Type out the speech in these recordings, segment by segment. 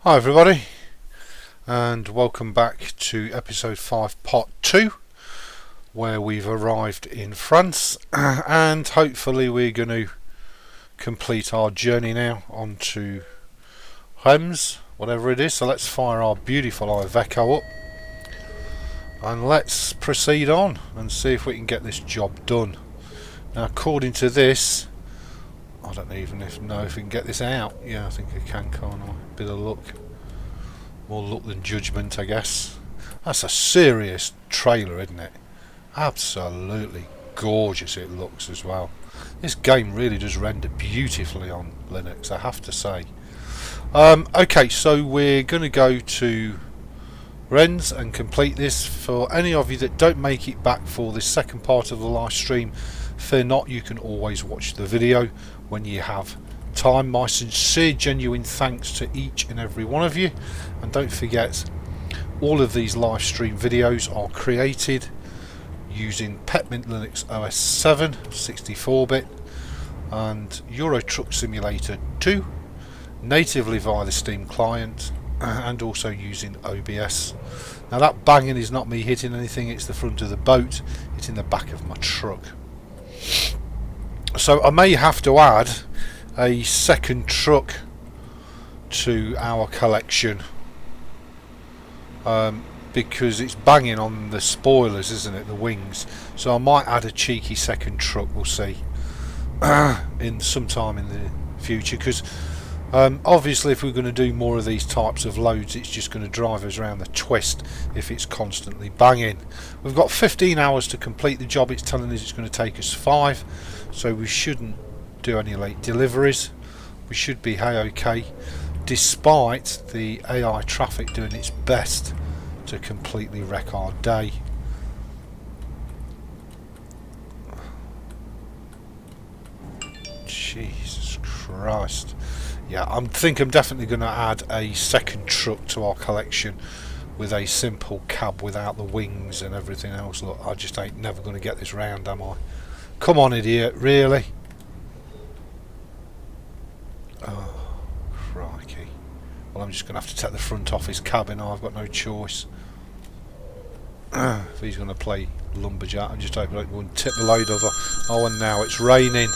Hi everybody, and welcome back to episode 5 part 2, where we've arrived in France and hopefully we're going to complete our journey now onto Reims, whatever it is. So let's fire our beautiful Iveco up and let's proceed on and see if we can get this job done. Now, according to this, I don't even know if we can get this out. Yeah, I think I can, can't I? Bit of luck. More luck than judgment, I guess. That's a serious trailer, isn't it? Absolutely gorgeous it looks as well. This game really does render beautifully on Linux, I have to say. Okay, so we're going to go to Rennes and complete this. For any of you that don't make it back for this second part of the live stream, fear not, you can always watch the video when you have time. My sincere genuine thanks to each and every one of you, and don't forget, all of these live stream videos are created using Peppermint Linux OS 7 64-bit and Euro Truck Simulator 2 natively via the Steam client, and also using OBS. Now, that banging is not me hitting anything, it's the front of the boat hitting the back of my truck. So I may have to add a second truck to our collection, because it's banging on the spoilers, isn't it, the wings. So I might add a cheeky second truck, we'll see, in sometime in the future, because obviously if we're going to do more of these types of loads, it's just going to drive us around the twist if it's constantly banging. We've got 15 hours to complete the job. It's telling us it's going to take us 5, so we shouldn't do any late deliveries. We should be okay, despite the AI traffic doing its best to completely wreck our day. Jesus Christ. Yeah, I think I'm definitely going to add a second truck to our collection with a simple cab without the wings and everything else. Look, I just ain't never going to get this round, am I? Come on, idiot, really? Oh, crikey. Well, I'm just going to have to take the front off his cabin. I've got no choice. If he's going to play lumberjack, I'm just hoping I won't tip the load over. Oh, and now it's raining.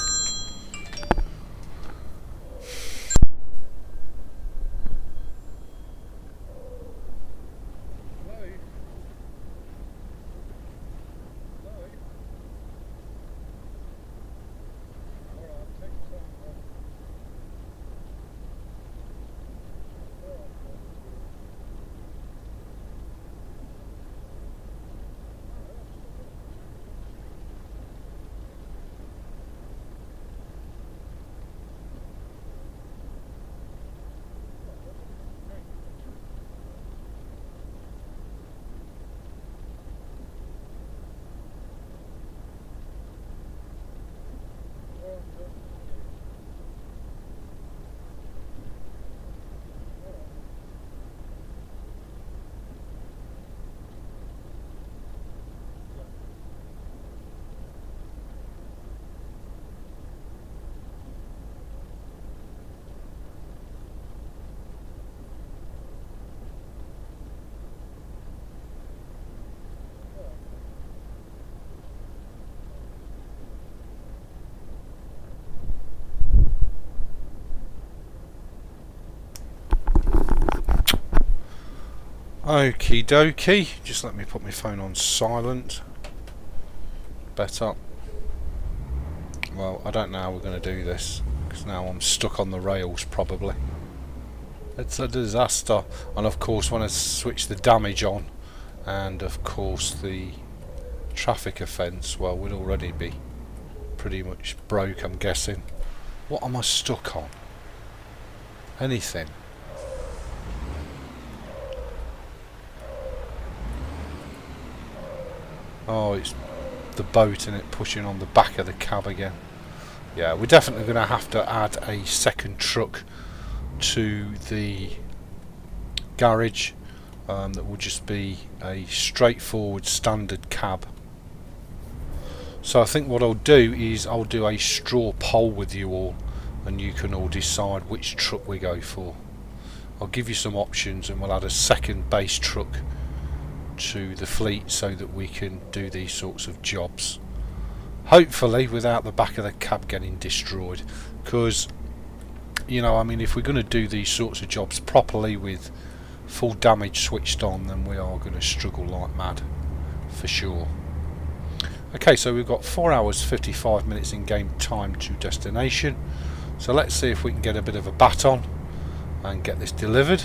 Okie dokie, just let me put my phone on silent. Better. Well, I don't know how we're going to do this, because now I'm stuck on the rails probably. It's a disaster. And of course, when I switch the damage on, and of course the traffic offence, well, we'll already be pretty much broke, I'm guessing. What am I stuck on? Anything? Oh, it's the boat and it pushing on the back of the cab again. Yeah, we're definitely going to have to add a second truck to the garage. That will just be a straightforward standard cab. So I think what I'll do is I'll do a straw poll with you all, and you can all decide which truck we go for. I'll give you some options, and we'll add a second base truck to the fleet so that we can do these sorts of jobs, hopefully without the back of the cab getting destroyed. Because, you know, I mean, if we're going to do these sorts of jobs properly with full damage switched on, then we are going to struggle like mad for sure. Okay, so we've got 4 hours 55 minutes in game time to destination, so let's see if we can get a bit of a bat on and get this delivered,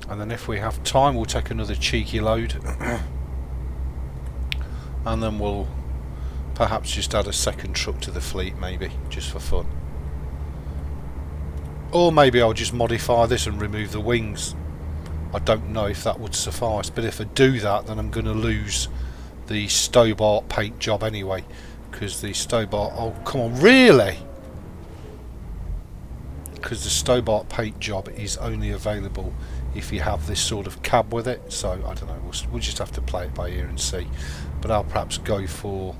and then if we have time we'll take another cheeky load and then we'll perhaps just add a second truck to the fleet, maybe just for fun. Or maybe I'll just modify this and remove the wings. I don't know if that would suffice, but if I do that then I'm going to lose the Stobart paint job anyway, because the Stobart, oh come on, really? Because the Stobart paint job is only available if you have this sort of cab with it, so I don't know, we'll just have to play it by ear and see. But I'll perhaps go for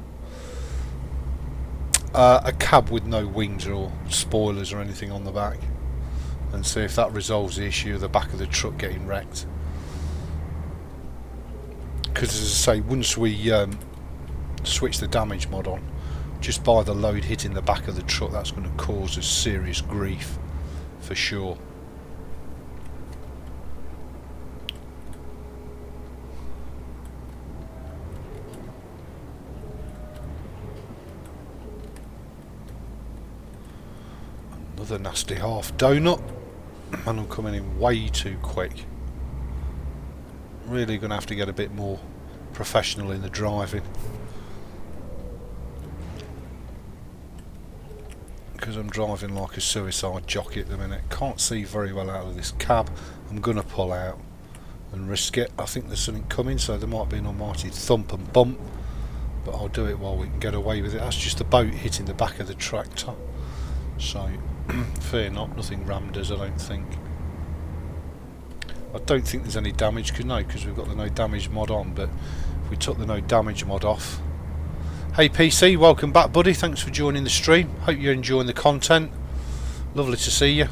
a cab with no wings or spoilers or anything on the back, and see if that resolves the issue of the back of the truck getting wrecked. Because as I say, once we switch the damage mod on, just by the load hitting the back of the truck, that's going to cause us serious grief for sure. Another nasty half donut, and I'm coming in way too quick. Really going to have to get a bit more professional in the driving, because I'm driving like a suicide jockey at the minute. Can't see very well out of this cab. I'm going to pull out and risk it. I think there's something coming, so there might be an almighty thump and bump, but I'll do it while we can get away with it. That's just the boat hitting the back of the tractor, so fear not, nothing rammed us, I don't think. I don't think there's any damage, because we've got the no damage mod on, but if we took the no damage mod off. Hey PC, welcome back buddy, thanks for joining the stream, hope you're enjoying the content, lovely to see you.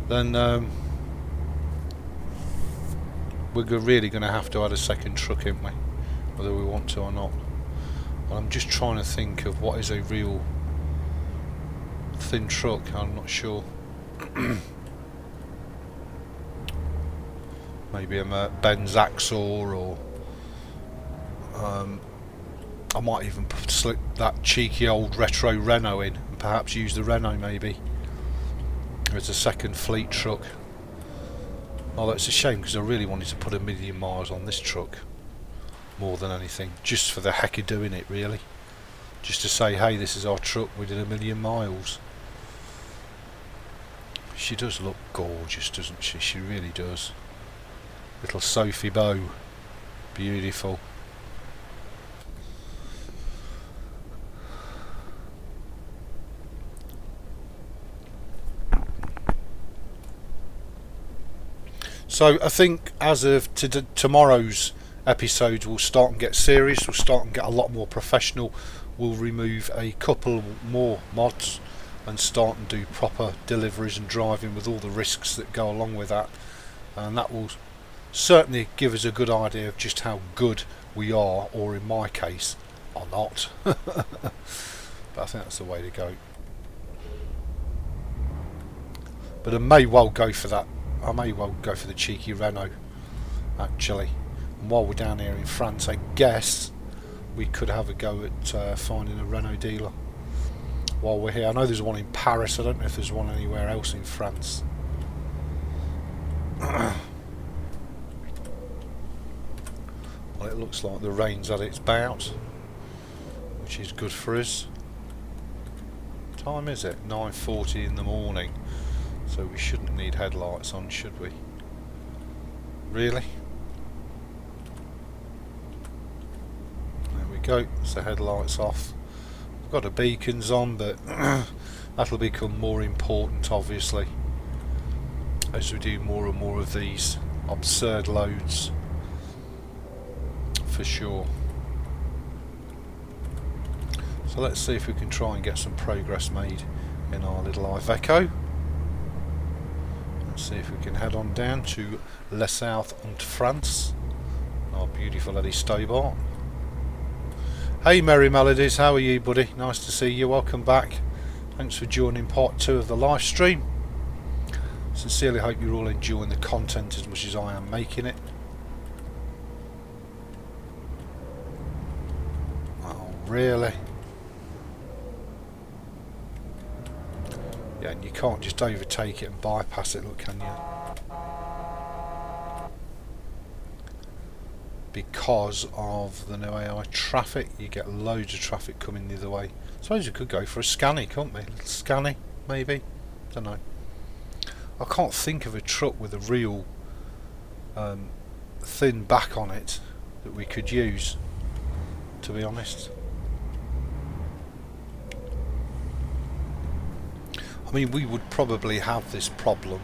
Then we're really going to have to add a second truck, ain't we, whether we want to or not. And I'm just trying to think of what is a real thin truck, I'm not sure. Maybe a Benz Axor, or I might even slip that cheeky old retro Renault in and perhaps use the Renault maybe as a second fleet truck. Although it's a shame, because I really wanted to put 1,000,000 miles on this truck more than anything, just for the heck of doing it really, just to say hey, this is our truck, we did 1,000,000 miles. She does look gorgeous, doesn't she? She really does. Little Sophie Bow, beautiful. So I think as of tomorrow's episodes, we'll start and get serious, we'll start and get a lot more professional. We'll remove a couple more mods and start and do proper deliveries and driving with all the risks that go along with that, and that will certainly give us a good idea of just how good we are, or in my case are not. But I think that's the way to go. But I may well go for that. I may well go for the cheeky Renault actually, and while we're down here in France, I guess we could have a go at finding a Renault dealer while we're here. I know there's one in Paris, I don't know if there's one anywhere else in France. Well, it looks like the rain's at its bout, which is good for us. What time is it? 9:40 in the morning, so we shouldn't need headlights on, should we? Really? There we go, it's the headlights off. I've got the beacons on, but that'll become more important obviously as we do more and more of these absurd loads, for sure. So let's see if we can try and get some progress made in our little Iveco. See if we can head on down to Le South und France. Our beautiful Eddie Stobart. Hey Merry Melodies, how are you, buddy? Nice to see you, welcome back. Thanks for joining part 2 of the live stream. Sincerely hope you're all enjoying the content as much as I am making it. Oh, really? Yeah, and you can't just overtake it and bypass it, look, can you? Because of the new AI traffic, you get loads of traffic coming the other way. I suppose we could go for a scanny, couldn't we? A little scanny, maybe? Don't know. I can't think of a truck with a real thin back on it that we could use, to be honest. I mean, we would probably have this problem,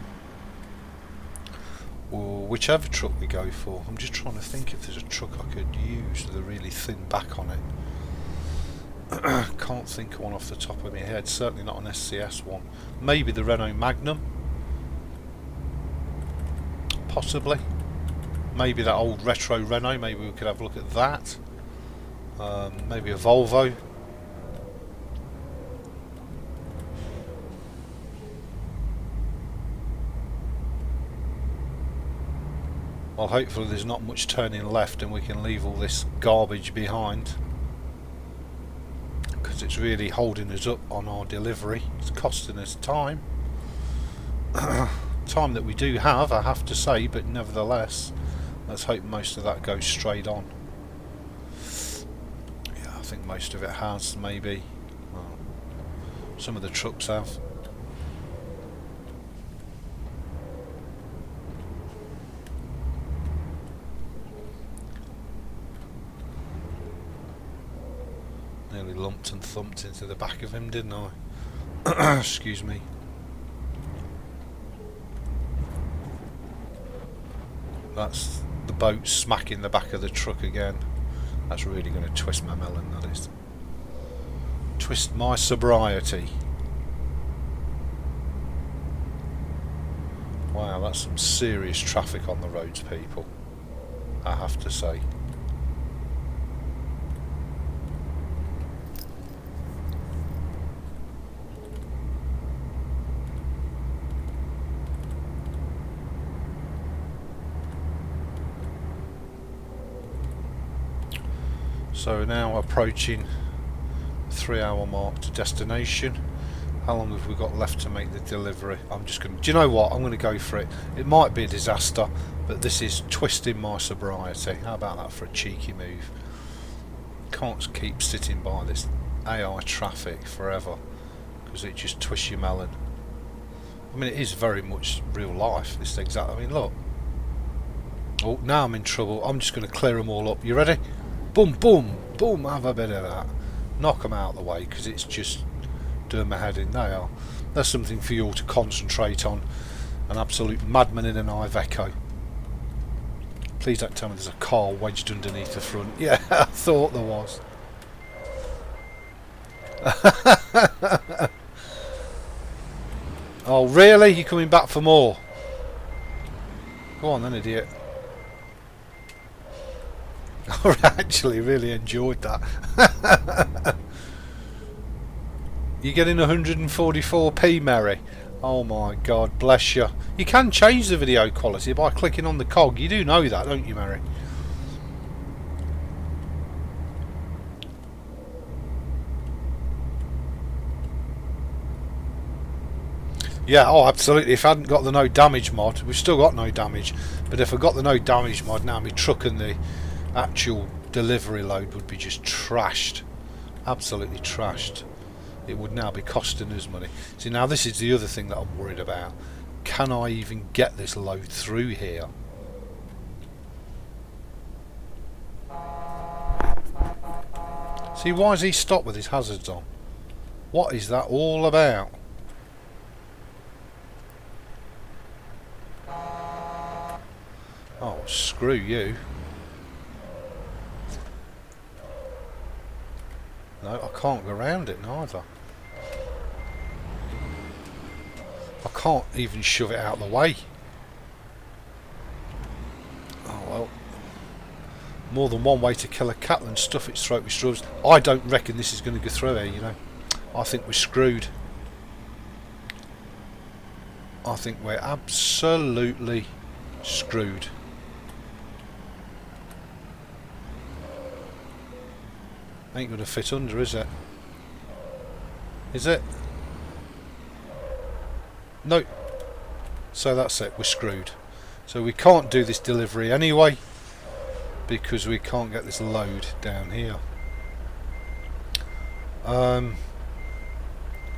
or whichever truck we go for. I'm just trying to think if there's a truck I could use with a really thin back on it. Can't think of one off the top of my head. Certainly not an SCS one. Maybe the Renault Magnum. Possibly. Maybe that old retro Renault. Maybe we could have a look at that. Maybe a Volvo. Well, hopefully there's not much turning left and we can leave all this garbage behind, because it's really holding us up on our delivery. It's costing us time. Time that we do have, I have to say, but nevertheless, let's hope most of that goes straight on. Yeah, I think most of it has, maybe. Well, some of the trucks have. Nearly lumped and thumped into the back of him, didn't I? Excuse me. That's the boat smacking the back of the truck again. That's really going to twist my melon, that is. Twist my sobriety. Wow, that's some serious traffic on the roads, people, I have to say. So now approaching the 3-hour mark to destination. How long have we got left to make the delivery? I'm just going to... Do you know what? I'm going to go for it. It might be a disaster, but this is twisting my sobriety. How about that for a cheeky move? Can't keep sitting by this AI traffic forever, because it just twists your melon. I mean, it is very much real life, this exact... I mean, look. Oh, now I'm in trouble. I'm just going to clear them all up. You ready? Boom, boom, boom, have a bit of that. Knock them out of the way, because it's just doing my head in. There. That's something for you all to concentrate on. An absolute madman in an Iveco. Please don't tell me there's a car wedged underneath the front. Yeah, I thought there was. Oh, really? You're coming back for more? Go on then, idiot. I actually really enjoyed that. You're getting 144p, Mary. Oh my god, bless you. You can change the video quality by clicking on the cog. You do know that, don't you, Mary? Yeah, oh absolutely. If I hadn't got the no damage mod, we've still got no damage, but if I got the no damage mod, now my truck and the actual delivery load would be just trashed. Absolutely trashed. It would now be costing us money. See, now this is the other thing that I'm worried about. Can I even get this load through here? See, why has he stopped with his hazards on? What is that all about? Oh, screw you. No, I can't go around it neither. I can't even shove it out of the way. Oh well. More than one way to kill a cat than stuff its throat with straws. I don't reckon this is going to go through here, you know. I think we're screwed. I think we're absolutely screwed. Ain't going to fit under, is it? Is it? No. So that's it, we're screwed. So we can't do this delivery anyway, because we can't get this load down here.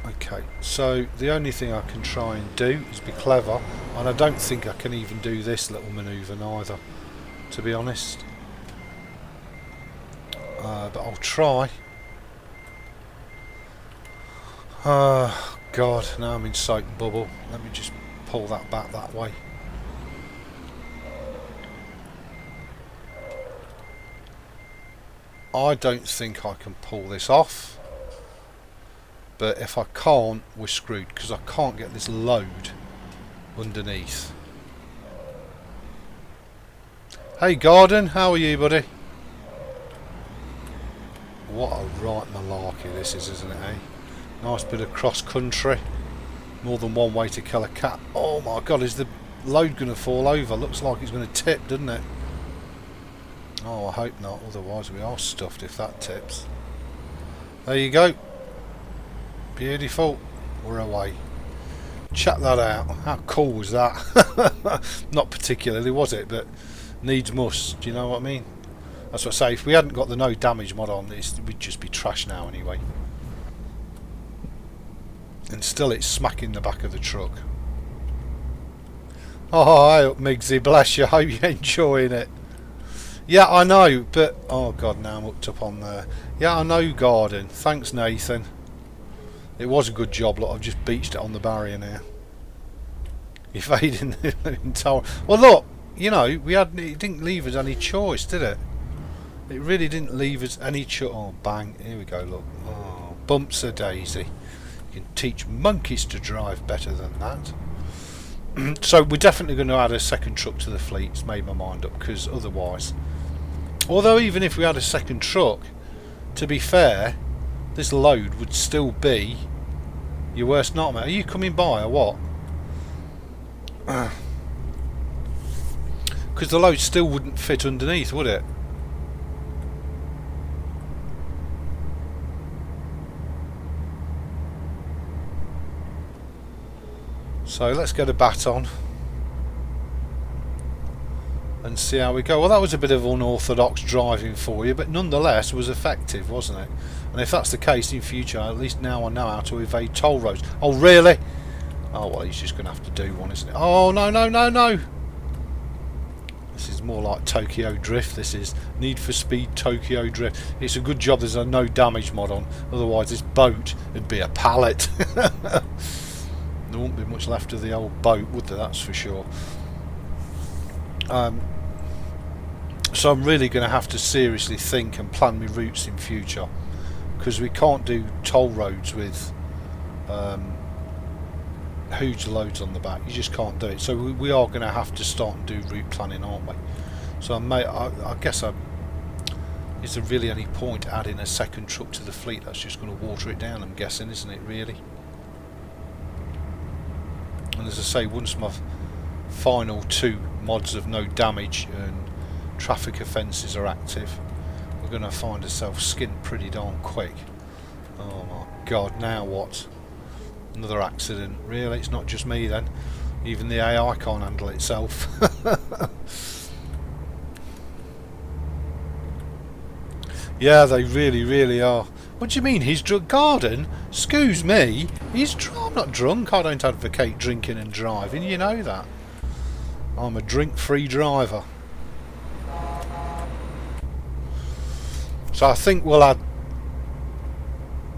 Okay, so the only thing I can try and do is be clever, and I don't think I can even do this little manoeuvre neither, to be honest. But I'll try. God, now I'm in soap and bubble. Let me just pull that back that way. I don't think I can pull this off, but if I can't, we're screwed, because I can't get this load underneath. Hey Garden, how are you, buddy? What a right malarkey this is, isn't it, eh? Nice bit of cross country. More than one way to kill a cat. Oh my god, is the load going to fall over? Looks like it's going to tip, doesn't it? Oh, I hope not, otherwise we are stuffed if that tips. There you go. Beautiful. We're away. Check that out. How cool was that? Not particularly, was it? But needs must. Do you know what I mean? That's what I say. If we hadn't got the no damage mod on, we'd just be trash now anyway. And still it's smacking the back of the truck. Oh, hi up, Migsy. Bless you. Hope you're enjoying it. Yeah, I know, but... Oh, God, now I'm hooked up on there. Yeah, I know, Garden. Thanks, Nathan. It was a good job. Look, I've just beached it on the barrier now. You're fading the entire... Well, look, you know, it didn't leave us any choice, did it? It really didn't leave us any choice. Oh, bang. Here we go, look. Oh, bumps a daisy. You can teach monkeys to drive better than that. So we're definitely going to add a second truck to the fleet. It's made my mind up, because otherwise... Although even if we had a second truck, to be fair, this load would still be your worst nightmare. Are you coming by or what? Because the load still wouldn't fit underneath, would it? So let's get a bat on and see how we go. Well, that was a bit of unorthodox driving for you, but nonetheless was effective, wasn't it? And if that's the case in future, at least now I know how to evade toll roads. Oh, really? Oh, well, he's just going to have to do one, isn't it? Oh, no, no, no, no! This is more like Tokyo Drift. This is Need for Speed Tokyo Drift. It's a good job there's a no damage mod on, otherwise this boat would be a pallet. There won't be much left of the old boat, would there? That's for sure. So I'm really going to have to seriously think and plan my routes in future, because we can't do toll roads with huge loads on the back. You just can't do it. So we are going to have to start and do route planning, aren't we? So I guess is there really any point adding a second truck to the fleet? That's just going to water it down, I'm guessing, isn't it, really? And as I say, once my final two mods of no damage and traffic offences are active, we're going to find ourselves skinned pretty darn quick. Oh my god, now what? Another accident. Really? It's not just me then? Even the AI can't handle itself. Yeah, they really, really are. What do you mean, he's drunk? Garden? Excuse me? I'm not drunk. I don't advocate drinking and driving, you know that. I'm a drink-free driver. So I think we'll add...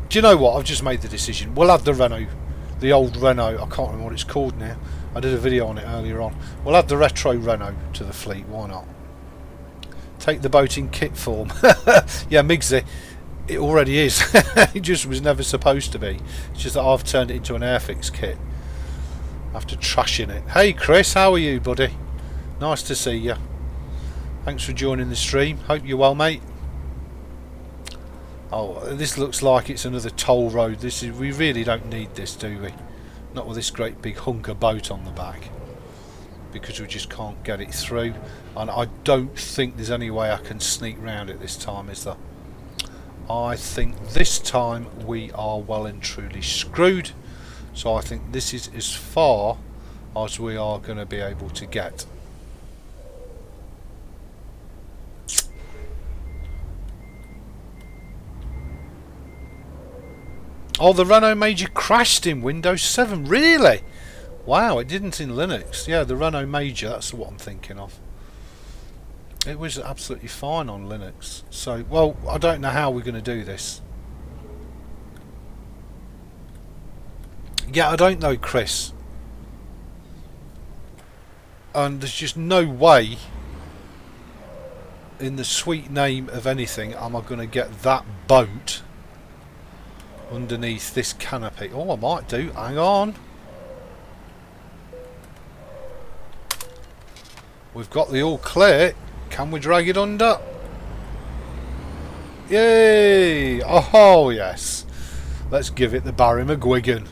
Do you know what? I've just made the decision. We'll add the Renault. The old Renault. I can't remember what it's called now. I did a video on it earlier on. We'll add the retro Renault to the fleet. Why not? Take the boat in kit form. Yeah, Migsy. It already is. It just was never supposed to be. It's just that I've turned it into an Airfix kit. after trashing it. Hey Chris, how are you, buddy? Nice to see you. Thanks for joining the stream. Hope you're well, mate. Oh, this looks like it's another toll road. We really don't need this, do we? Not with this great big hunk of boat on the back, because we just can't get it through. And I don't think there's any way I can sneak round it this time, is there? I think this time we are well and truly screwed. So I think this is as far as we are going to be able to get. Oh, the Renault Major crashed in Windows 7. Really? Wow, it didn't in Linux. Yeah, the Renault Major, that's what I'm thinking of. It was absolutely fine on Linux. So, well, I don't know how we're going to do this. Yeah, I don't know, Chris. And there's just no way, in the sweet name of anything, am I going to get that boat underneath this canopy. Oh, I might do. Hang on. We've got the all clear. Can we drag it under? Yay! Oh, yes. Let's give it the Barry McGuigan.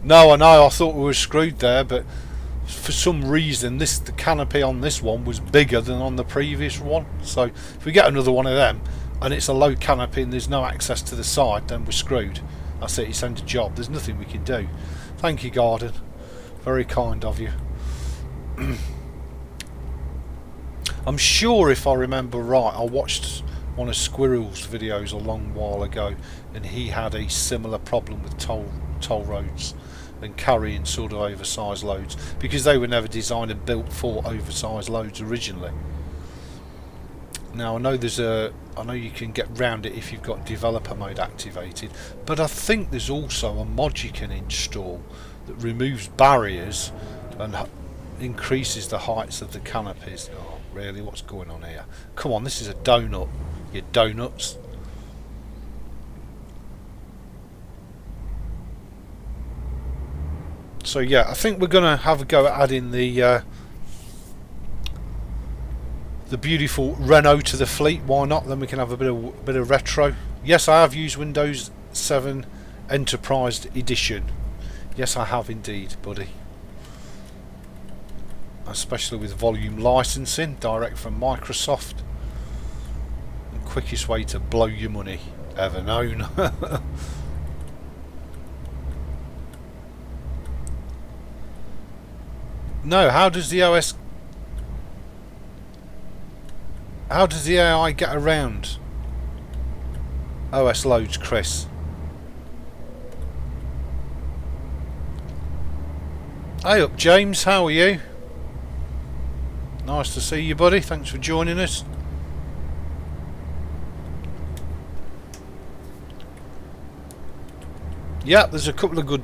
No, I know. I thought we were screwed there, but for some reason, the canopy on this one was bigger than on the previous one. So if we get another one of them, and it's a low canopy and there's no access to the side, then we're screwed. That's it, it's end of job. There's nothing we can do. Thank you, Garden. Very kind of you. I'm sure, if I remember right, I watched one of Squirrel's videos a long while ago, and he had a similar problem with toll roads and carrying sort of oversized loads, because they were never designed and built for oversized loads originally. Now I know you can get round it if you've got developer mode activated, but I think there's also a mod you can install that removes barriers and increases the heights of the canopies. Oh really, what's going on here? Come on, this is a donut, you donuts. So yeah, I think we're going to have a go at adding the beautiful Renault to the fleet. Why not? Then we can have a bit of retro. Yes, I have used Windows 7 Enterprise Edition. Yes, I have indeed, buddy. Especially with volume licensing direct from Microsoft. The quickest way to blow your money ever known. No, how does the AI get around OS loads, Chris? Hey up, James, how are you? Nice to see you, buddy. Thanks for joining us. Yeah, there's a couple of good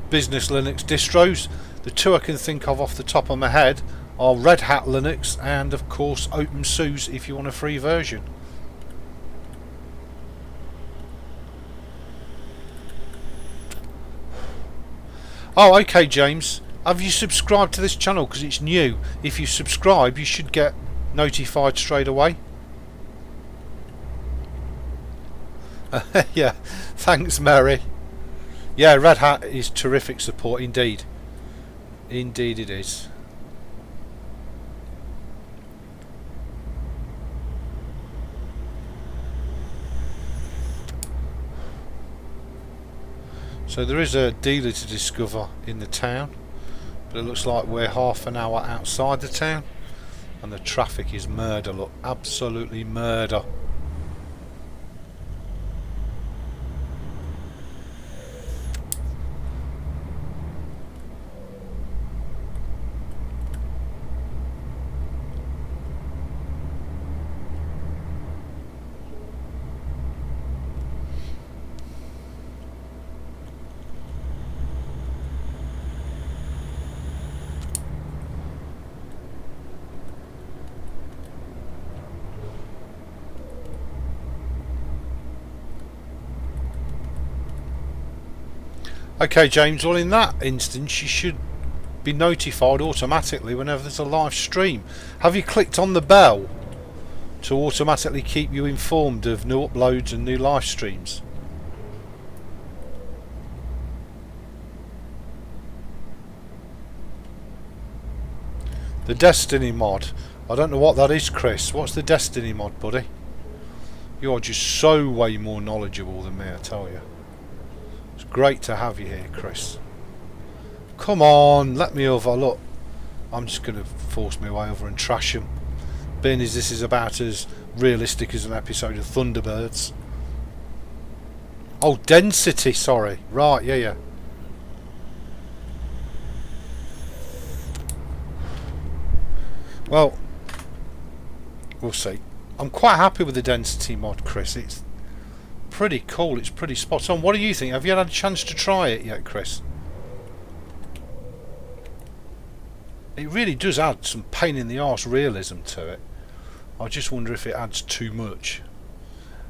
business Linux distros. The two I can think of off the top of my head are Red Hat Linux and of course OpenSUSE if you want a free version. Oh, okay, James. Have you subscribed to this channel? Because it's new. If you subscribe, you should get notified straight away. Yeah, thanks, Mary. Yeah, Red Hat is terrific support indeed. Indeed it is. So there is a dealer to discover in the town, but it looks like we're half an hour outside the town and the traffic is murder. Look, absolutely murder. Okay, James, well in that instance you should be notified automatically whenever there's a live stream. Have you clicked on the bell to automatically keep you informed of new uploads and new live streams? The Destiny mod. I don't know what that is, Chris. What's the Destiny mod, buddy? You are just so way more knowledgeable than me, I tell you. It's great to have you here, Chris. Come on, let me over. Look, I'm just going to force my way over and trash him. Being as this is about as realistic as an episode of Thunderbirds. Oh, density, sorry. Right, yeah. Well, we'll see. I'm quite happy with the density mod, Chris. It's pretty cool. It's pretty spot on. What do you think? Have you had a chance to try it yet, Chris? It really does add some pain in the arse realism to it. I just wonder if it adds too much.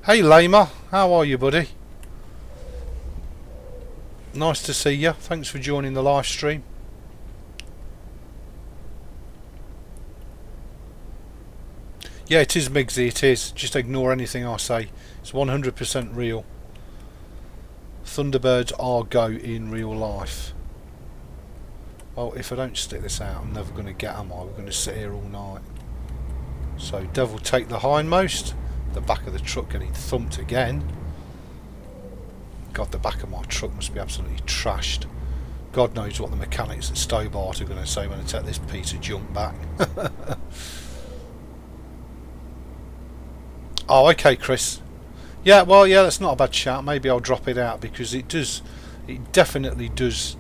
Hey Lamer, how are you, buddy? Nice to see you. Thanks for joining the live stream. Yeah, it is, Migsy, it is. Just ignore anything I say. It's 100% real. Thunderbirds are go in real life. Well, if I don't stick this out, I'm never going to get them. We're going to sit here all night. So, devil take the hindmost. The back of the truck getting thumped again. God, the back of my truck must be absolutely trashed. God knows what the mechanics at Stobart are going to say when I take this piece of junk back. Oh, okay, Chris. Yeah, well, yeah, that's not a bad shout. Maybe I'll drop it out because it definitely does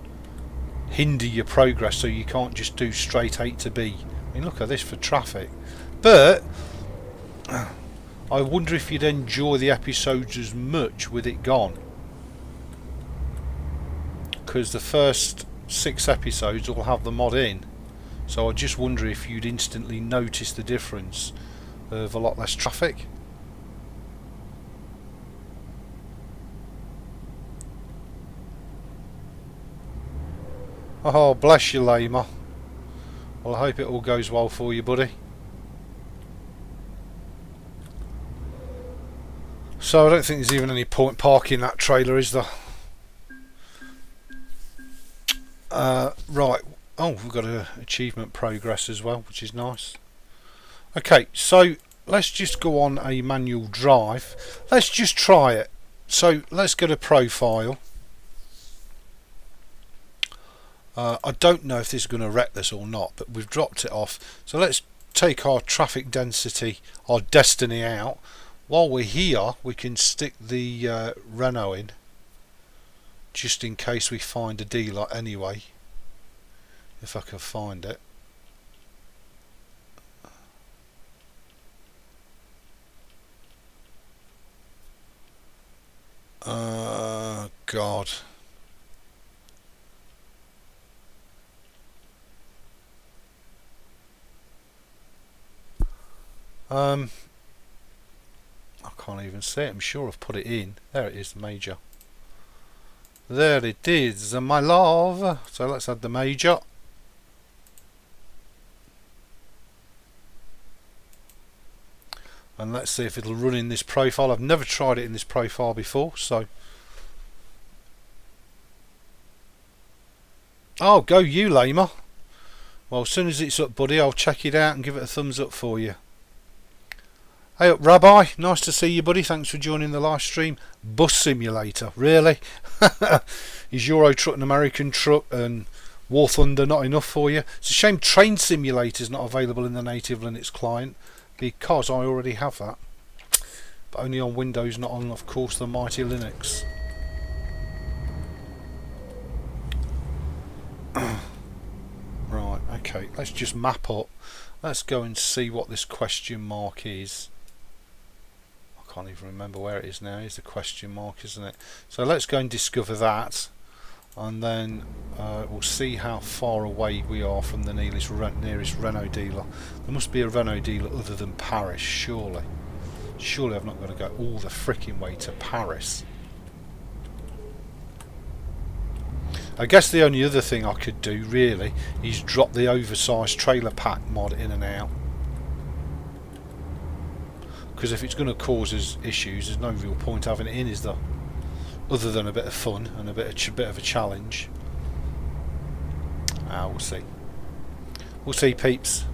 hinder your progress, so you can't just do straight A to B. I mean, look at this for traffic. But I wonder if you'd enjoy the episodes as much with it gone. Because the first 6 episodes will have the mod in. So I just wonder if you'd instantly notice the difference of a lot less traffic. Oh, bless you, Lamer. Well, I hope it all goes well for you, buddy. So I don't think there's even any point parking that trailer, is there? Right. Oh, we've got an achievement progress as well, which is nice. Okay, so let's just go on a manual drive. Let's just try it. So let's go to profile. I don't know if this is going to wreck this or not, but we've dropped it off. So let's take our traffic density, our destiny out. While we're here, we can stick the Renault in, just in case we find a dealer anyway, if I can find it. God. I can't even see it. I'm sure I've put it in. There it is, the major. There it is, my love. So let's add the major. And let's see if it'll run in this profile. I've never tried it in this profile before, so. Oh, go you, Lamer. Well, as soon as it's up, buddy, I'll check it out and give it a thumbs up for you. Hey up, Rabbi, nice to see you, buddy. Thanks for joining the live stream. Bus simulator, really? Is Euro Truck an American truck and War Thunder not enough for you? It's a shame Train Simulator is not available in the native Linux client, because I already have that, but only on Windows, not on, of course, the mighty Linux. Right, okay, let's just map up. Let's go and see what this question mark is. I can't even remember where it is now. It's the question mark, isn't it? So let's go and discover that, and then we'll see how far away we are from the nearest Renault dealer. There must be a Renault dealer other than Paris, surely. Surely I've not got to go all the frickin' way to Paris. I guess the only other thing I could do really is drop the oversized trailer pack mod in and out, because if it's going to cause us issues, there's no real point having it in, is there? Other than a bit of fun and a bit of a challenge. We'll see. We'll see, peeps.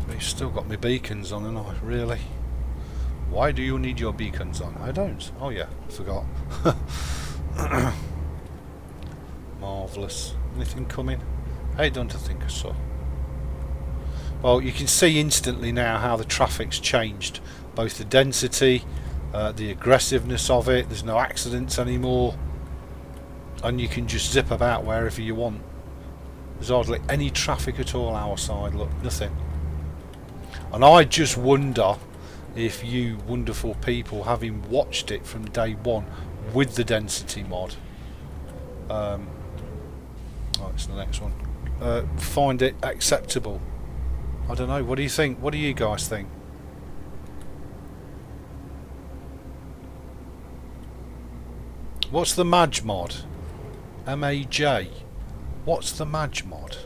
I've still got my beacons on, and I really. Why do you need your beacons on? I don't. Oh yeah, I forgot. Marvellous. Anything coming? I don't think so. Well, you can see instantly now how the traffic's changed. Both the density, the aggressiveness of it. There's no accidents anymore, and you can just zip about wherever you want. There's hardly any traffic at all our side. Look, nothing. And I just wonder if you wonderful people, having watched it from day one with the density mod, oh, it's the next one, find it acceptable. I don't know. What do you think? What do you guys think? What's the Maj mod? MAJ. What's the Maj mod?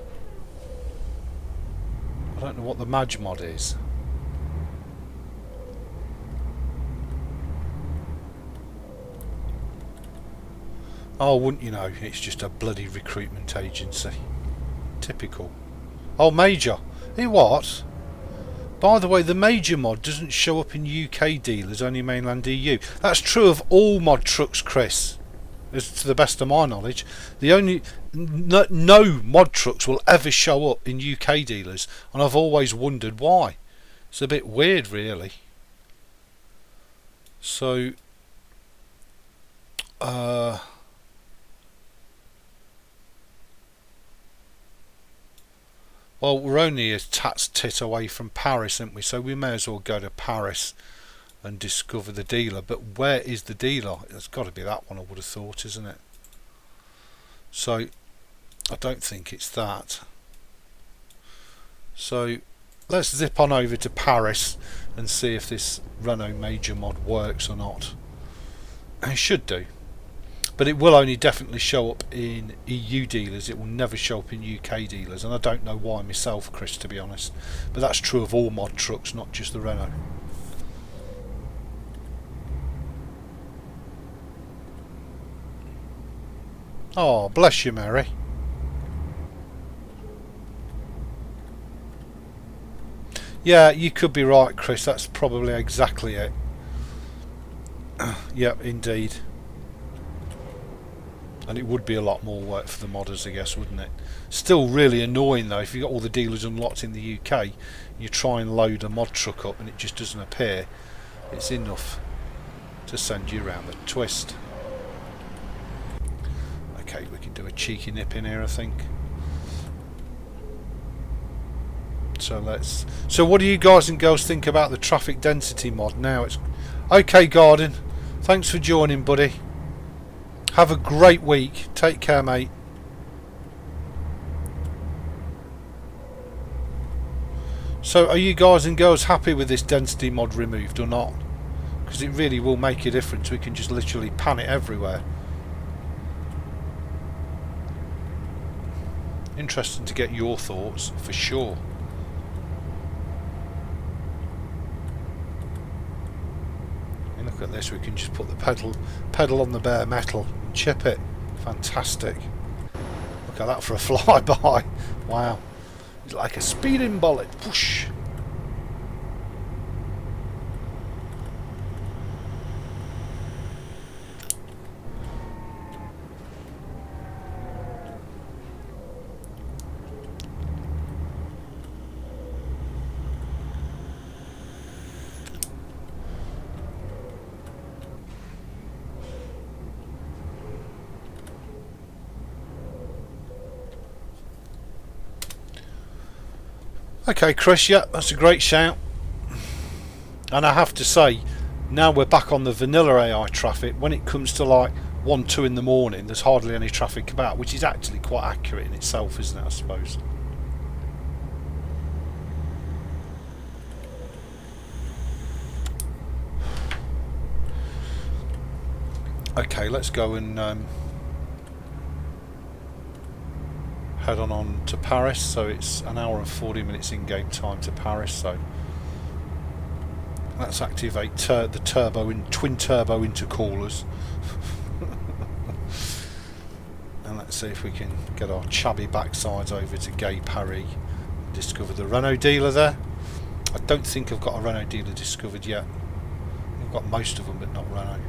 I don't know what the Maj mod is. Oh, wouldn't you know? It's just a bloody recruitment agency. Typical. Oh, Major. Hey, what? By the way, the Major mod doesn't show up in UK dealers, only mainland EU. That's true of all mod trucks, Chris. As to the best of my knowledge, the only no mod trucks will ever show up in UK dealers, and I've always wondered why. It's a bit weird, really. So, well, we're only a tat's tit away from Paris, aren't we? So we may as well go to Paris and discover the dealer. But where is the dealer? It's got to be that one, I would have thought, isn't it? So I don't think it's that. So let's zip on over to Paris and see if this Renault Major mod works or not. It should do. But it will only definitely show up in EU dealers. It will never show up in UK dealers, and I don't know why myself, Chris, to be honest. But that's true of all mod trucks, not just the Renault. Oh, bless you, Mary. Yeah, you could be right, Chris. That's probably exactly it. Yep, indeed. And it would be a lot more work for the modders, I guess, wouldn't it? Still really annoying though, if you've got all the dealers unlocked in the UK, you try and load a mod truck up and it just doesn't appear. It's enough to send you around the twist. Okay, we can do a cheeky nip in here, I think. So what do you guys and girls think about the traffic density mod now? It's okay, Garden. Thanks for joining, buddy. Have a great week. Take care, mate. So are you guys and girls happy with this density mod removed or not? Because it really will make a difference. We can just literally pan it everywhere. Interesting to get your thoughts, for sure. And look at this, we can just put the pedal on the bare metal and chip it. Fantastic. Look at that for a flyby. Wow. It's like a speeding bullet. Whoosh. Okay, Chris, yeah, that's a great shout. And I have to say, now we're back on the vanilla AI traffic. When it comes to like 1, 2 in the morning, there's hardly any traffic about, which is actually quite accurate in itself, isn't it, I suppose? Okay, let's go and head on to Paris. So it's an hour and 40 minutes in-game time to Paris. So let's activate the twin turbo intercoolers. And let's see if we can get our chubby backsides over to Gay Paris and discover the Renault dealer there. I don't think I've got a Renault dealer discovered yet. I've got most of them, but not Renault.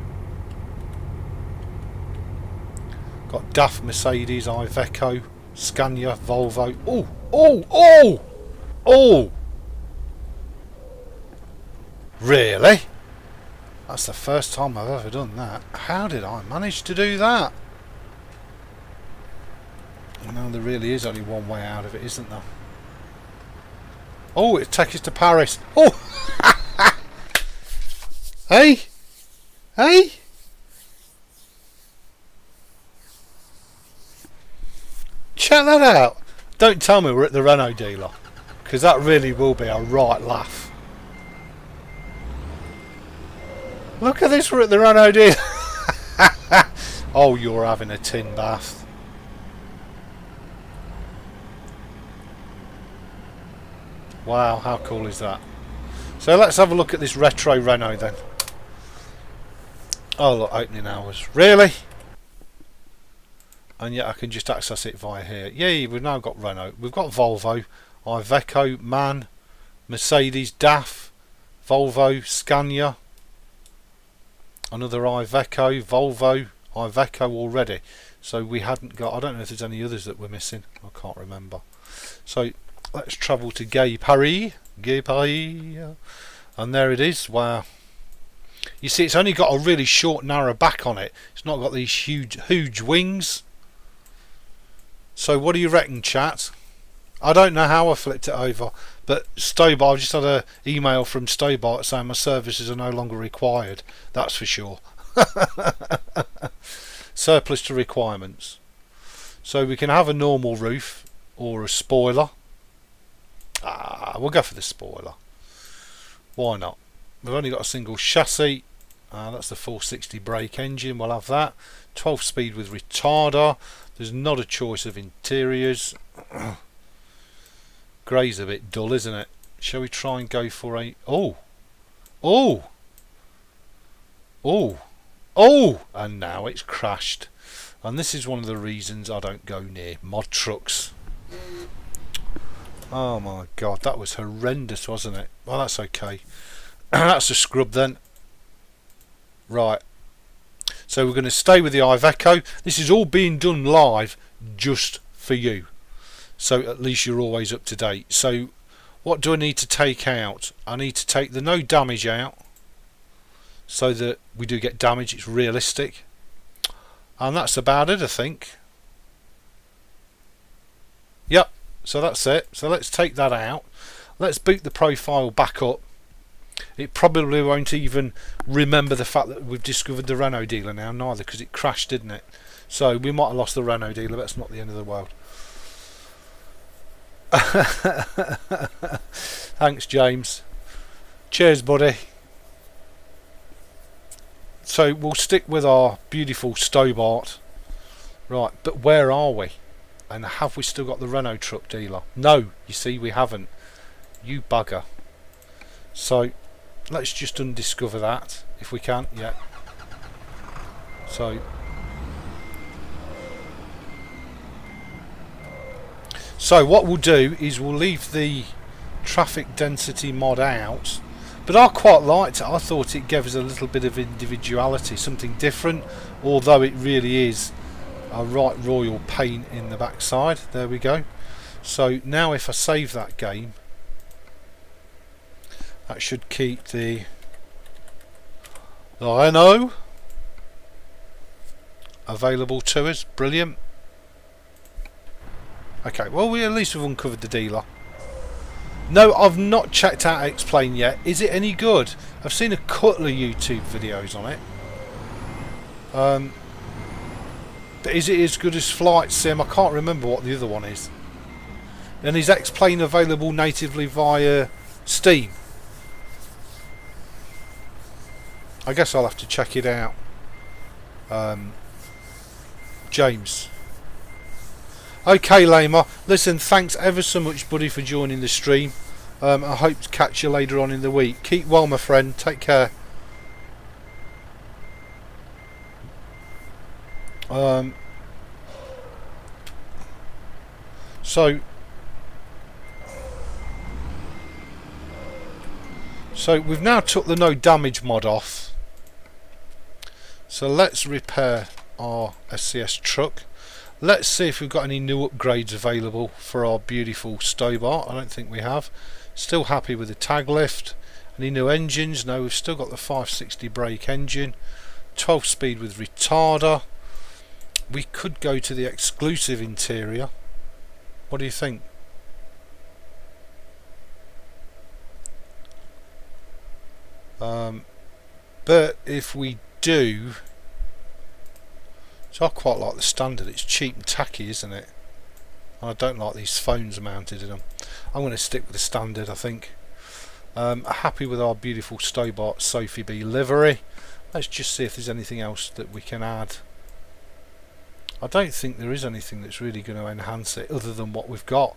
Got DAF, Mercedes, Iveco, Scania, Volvo. Oh, oh, oh, oh! Really? That's the first time I've ever done that. How did I manage to do that? You know, there really is only one way out of it, isn't there? Oh, it takes us to Paris. Oh! Hey? Hey? Check that out. Don't tell me we're at the Renault dealer, because that really will be a right laugh. Look at this, we're at the Renault dealer. Oh, you're having a tin bath. Wow, how cool is that? So let's have a look at this retro Renault then. Oh look, opening hours. Really? And yet I can just access it via here. Yay, we've now got Renault. We've got Volvo, Iveco, MAN, Mercedes, DAF, Volvo, Scania, another Iveco, Volvo, Iveco already. So we hadn't got, I don't know if there's any others that we're missing. I can't remember. So let's travel to Gay Paris. Gay Paris. And there it is. Wow. You see, it's only got a really short, narrow back on it. It's not got these huge wings. So what do you reckon, chat? I don't know how I flipped it over, but Stobart, I've just had an email from Stobart saying my services are no longer required. That's for sure. Surplus to requirements. So we can have a normal roof or a spoiler. We'll go for the spoiler. Why not? We've only got a single chassis. That's the 460 brake engine. We'll have that. 12 speed with retarder. There's not a choice of interiors. Grey's a bit dull, isn't it? Shall we try and go for a... Oh! Oh! Oh! Oh! And now it's crashed. And this is one of the reasons I don't go near mod trucks. Oh my god, that was horrendous, wasn't it? Well, that's okay. That's a scrub then. Right. So we're going to stay with the Iveco. This is all being done live just for you. So at least you're always up to date. So what do I need to take out? I need to take the no damage out, so that we do get damage, it's realistic. And that's about it, I think. Yep. So that's it. So let's take that out. Let's boot the profile back up. It probably won't even remember the fact that we've discovered the Renault dealer now, neither, because it crashed, didn't it? So we might have lost the Renault dealer, but that's not the end of the world. Thanks, James. Cheers, buddy. So we'll stick with our beautiful Stobart. Right, but where are we? And have we still got the Renault truck dealer? No, you see, we haven't. You bugger. So let's just undiscover that if we can. Yeah. So what we'll do is we'll leave the traffic density mod out, but I quite liked it. I thought it gave us a little bit of individuality, something different, although it really is a right royal pain in the backside. There we go. So now if I save that game, that should keep the Renault available to us. Brilliant. Okay, well, at least we've uncovered the dealer. No, I've not checked out Explain yet. Is it any good? I've seen a couple of YouTube videos on it. But is it as good as Flight Sim? I can't remember what the other one is. And is Explain available natively via Steam? I guess I'll have to check it out. James. Okay, Lama. Listen, thanks ever so much, buddy, for joining the stream. I hope to catch you later on in the week. Keep well, my friend. Take care. So we've now took the no damage mod off. So let's repair our SCS truck. Let's see if we've got any new upgrades available for our beautiful Stobart. I don't think we have. Still happy with the tag lift. Any new engines? No, we've still got the 560 brake engine. 12 speed with retarder. We could go to the exclusive interior. What do you think? But if we do, so I quite like the standard. It's cheap and tacky, isn't it? And I don't like these phones mounted in them. I'm going to stick with the standard, I think. Happy with our beautiful Stobart Sophie B livery. Let's just see if there's anything else that we can add. I don't think there is anything that's really going to enhance it other than what we've got,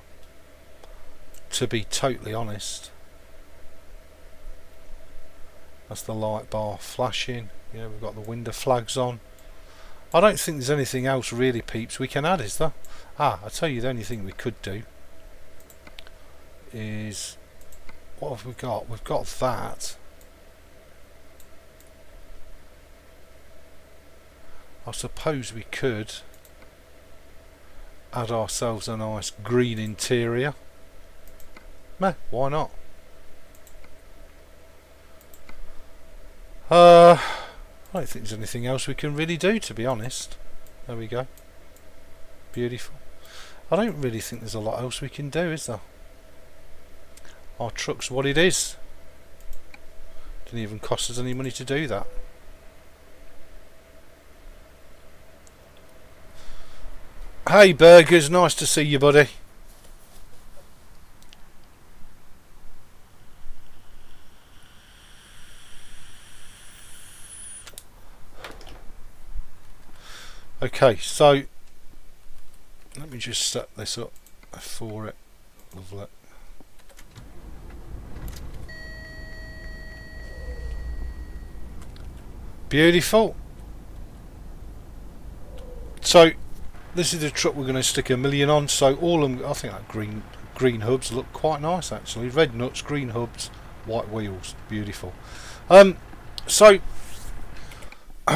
to be totally honest. That's the light bar flashing. Yeah, we've got the window flags on. I don't think there's anything else really, peeps, we can add, is there? I tell you, the only thing we could do is, what have we got? We've got that. I suppose we could add ourselves a nice green interior. Meh, why not? I don't think there's anything else we can really do, to be honest. There we go. Beautiful. I don't really think there's a lot else we can do, is there? Our truck's what it is. Didn't even cost us any money to do that. Hey Burgers, nice to see you, buddy. Okay, so let me just set this up for it. Lovely. Beautiful. So this is the truck we're going to stick 1 million on. So all of them, I think that green hubs look quite nice actually. Red nuts, green hubs, white wheels. Beautiful. So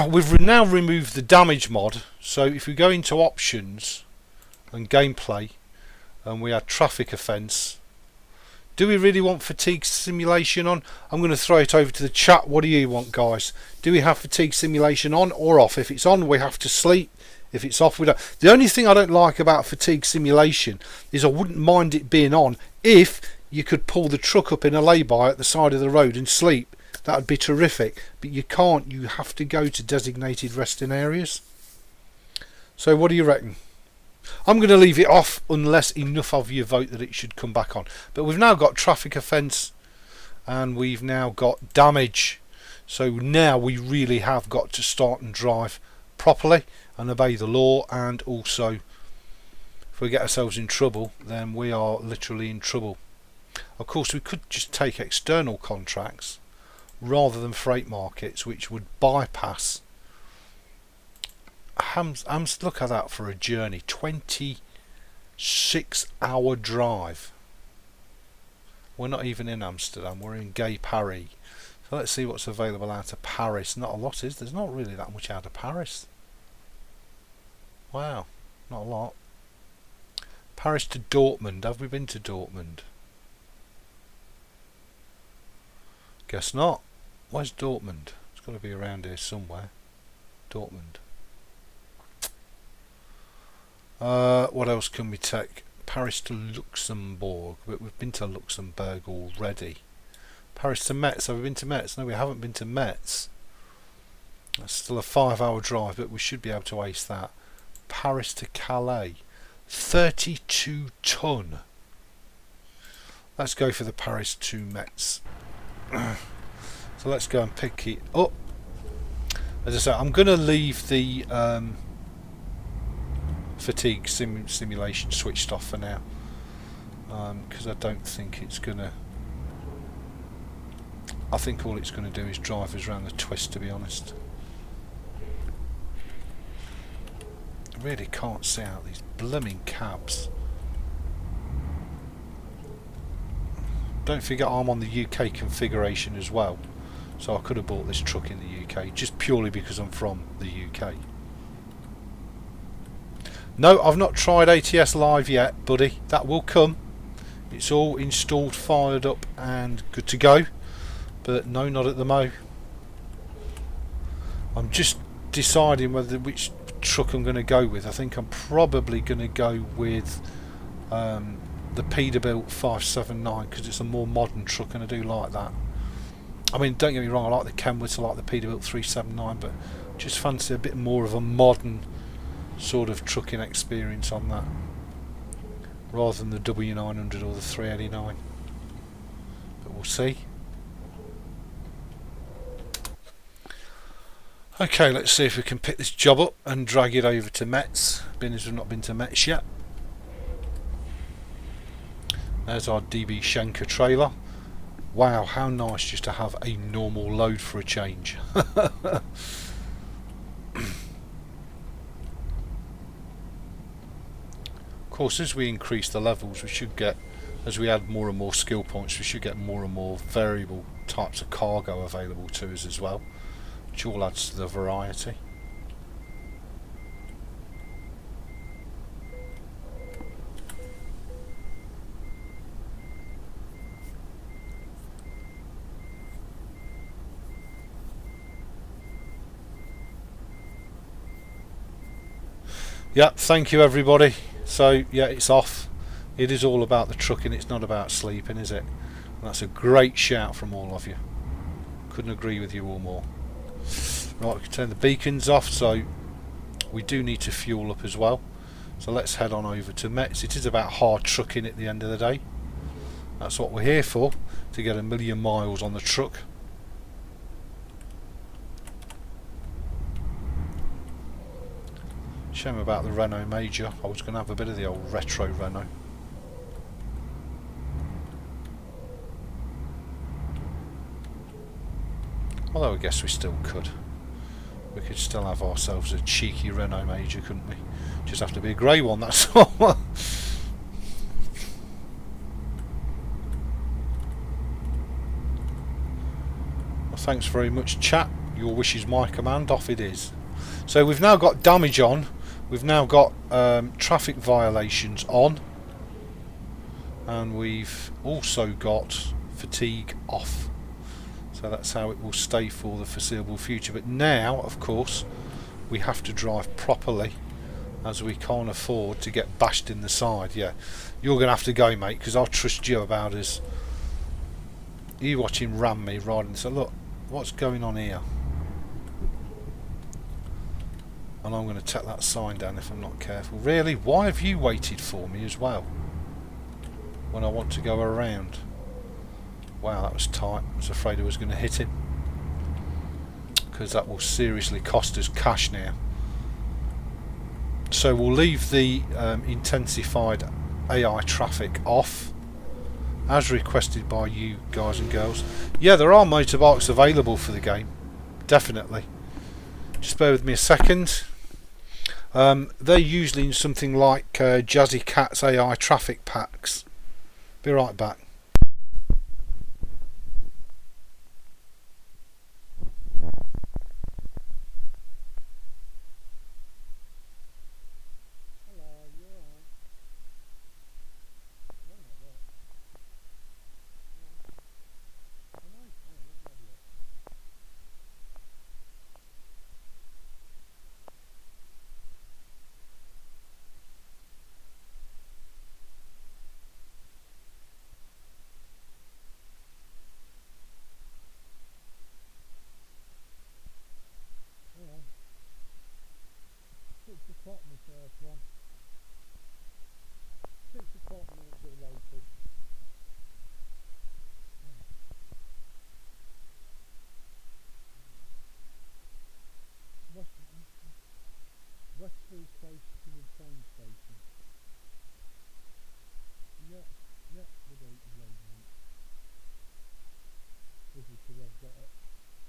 we've now removed the damage mod. So if we go into options and gameplay and we add traffic offence, do we really want fatigue simulation on? I'm going to throw it over to the chat. What do you want, guys? Do we have fatigue simulation on or off? If it's on, we have to sleep. If it's off, we don't. The only thing I don't like about fatigue simulation is I wouldn't mind it being on if you could pull the truck up in a lay-by at the side of the road and sleep. That would be terrific. But you can't. You have to go to designated resting areas. So what do you reckon? I'm going to leave it off unless enough of you vote that it should come back on. But we've now got traffic offence and we've now got damage. So now we really have got to start and drive properly and obey the law, and also if we get ourselves in trouble then we are literally in trouble. Of course we could just take external contracts rather than freight markets, which would bypass look at that for a journey. 26-hour drive. We're not even in Amsterdam, we're in Gay Paris. So let's see what's available out of Paris. Not a lot, is there's not really that much out of Paris. Wow, not a lot. Paris to Dortmund. Have we been to Dortmund? Guess not. Where's Dortmund? It's got to be around here somewhere. Dortmund. What else can we take? Paris to Luxembourg. But we've been to Luxembourg already. Paris to Metz. Have we been to Metz? No, we haven't been to Metz. That's still a 5-hour drive, but we should be able to ace that. Paris to Calais. 32 ton. Let's go for the Paris to Metz. So let's go and pick it up. As I say, I'm going to leave the fatigue simulation switched off for now, because I don't think it's going to. I think all it's going to do is drive us around the twist, to be honest. I really can't see out these blooming cabs. Don't forget I'm on the UK configuration as well, so I could have bought this truck in the UK just purely because I'm from the UK. No, I've not tried ATS Live yet, buddy. That will come. It's all installed, fired up and good to go. But no, not at the mo. I'm just deciding which truck I'm going to go with. I think I'm probably going to go with the Peterbilt 579 because it's a more modern truck and I do like that. I mean, don't get me wrong, I like the Kenworth, I like the Peterbilt 379, but just fancy a bit more of a modern sort of trucking experience on that rather than the W900 or the 389. But we'll see. Okay, let's see if we can pick this job up and drag it over to Metz, being as we've not been to Metz yet. There's our DB Schenker trailer. Wow, how nice just to have a normal load for a change. Of course, as we increase the levels, we should get, as we add more and more skill points, we should get more and more variable types of cargo available to us as well, which all adds to the variety. Yeah, thank you everybody. So yeah, it's off. It is all about the trucking, it's not about sleeping, is it? And that's a great shout from all of you. Couldn't agree with you all more. Right, we can turn the beacons off, so we do need to fuel up as well. So let's head on over to Metz. It is about hard trucking at the end of the day. That's what we're here for, to get 1,000,000 miles on the truck. Shame about the Renault Major. I was going to have a bit of the old retro Renault. Although I guess we still could. We could still have ourselves a cheeky Renault Major, couldn't we? Just have to be a grey one, that's all. Well, thanks very much, chat. Your wish is my command. Off it is. So we've now got damage on. We've now got traffic violations on. And we've also got fatigue off. So that's how it will stay for the foreseeable future. But now, of course, we have to drive properly, as we can't afford to get bashed in the side. Yeah, you're going to have to go, mate, because I'll trust you about us. You watch him ram me riding. So look, what's going on here? And I'm going to take that sign down if I'm not careful. Really? Why have you waited for me as well when I want to go around? Wow, that was tight. I was afraid I was going to hit him, because that will seriously cost us cash now. So we'll leave the intensified AI traffic off, as requested by you guys and girls. Yeah, there are motorbikes available for the game, definitely. Just bear with me a second. They're usually in something like Jazzy Cat's AI traffic packs. Be right back. Very close to the train station. Yeah, yeah, the date is loading it. This is because I've got it.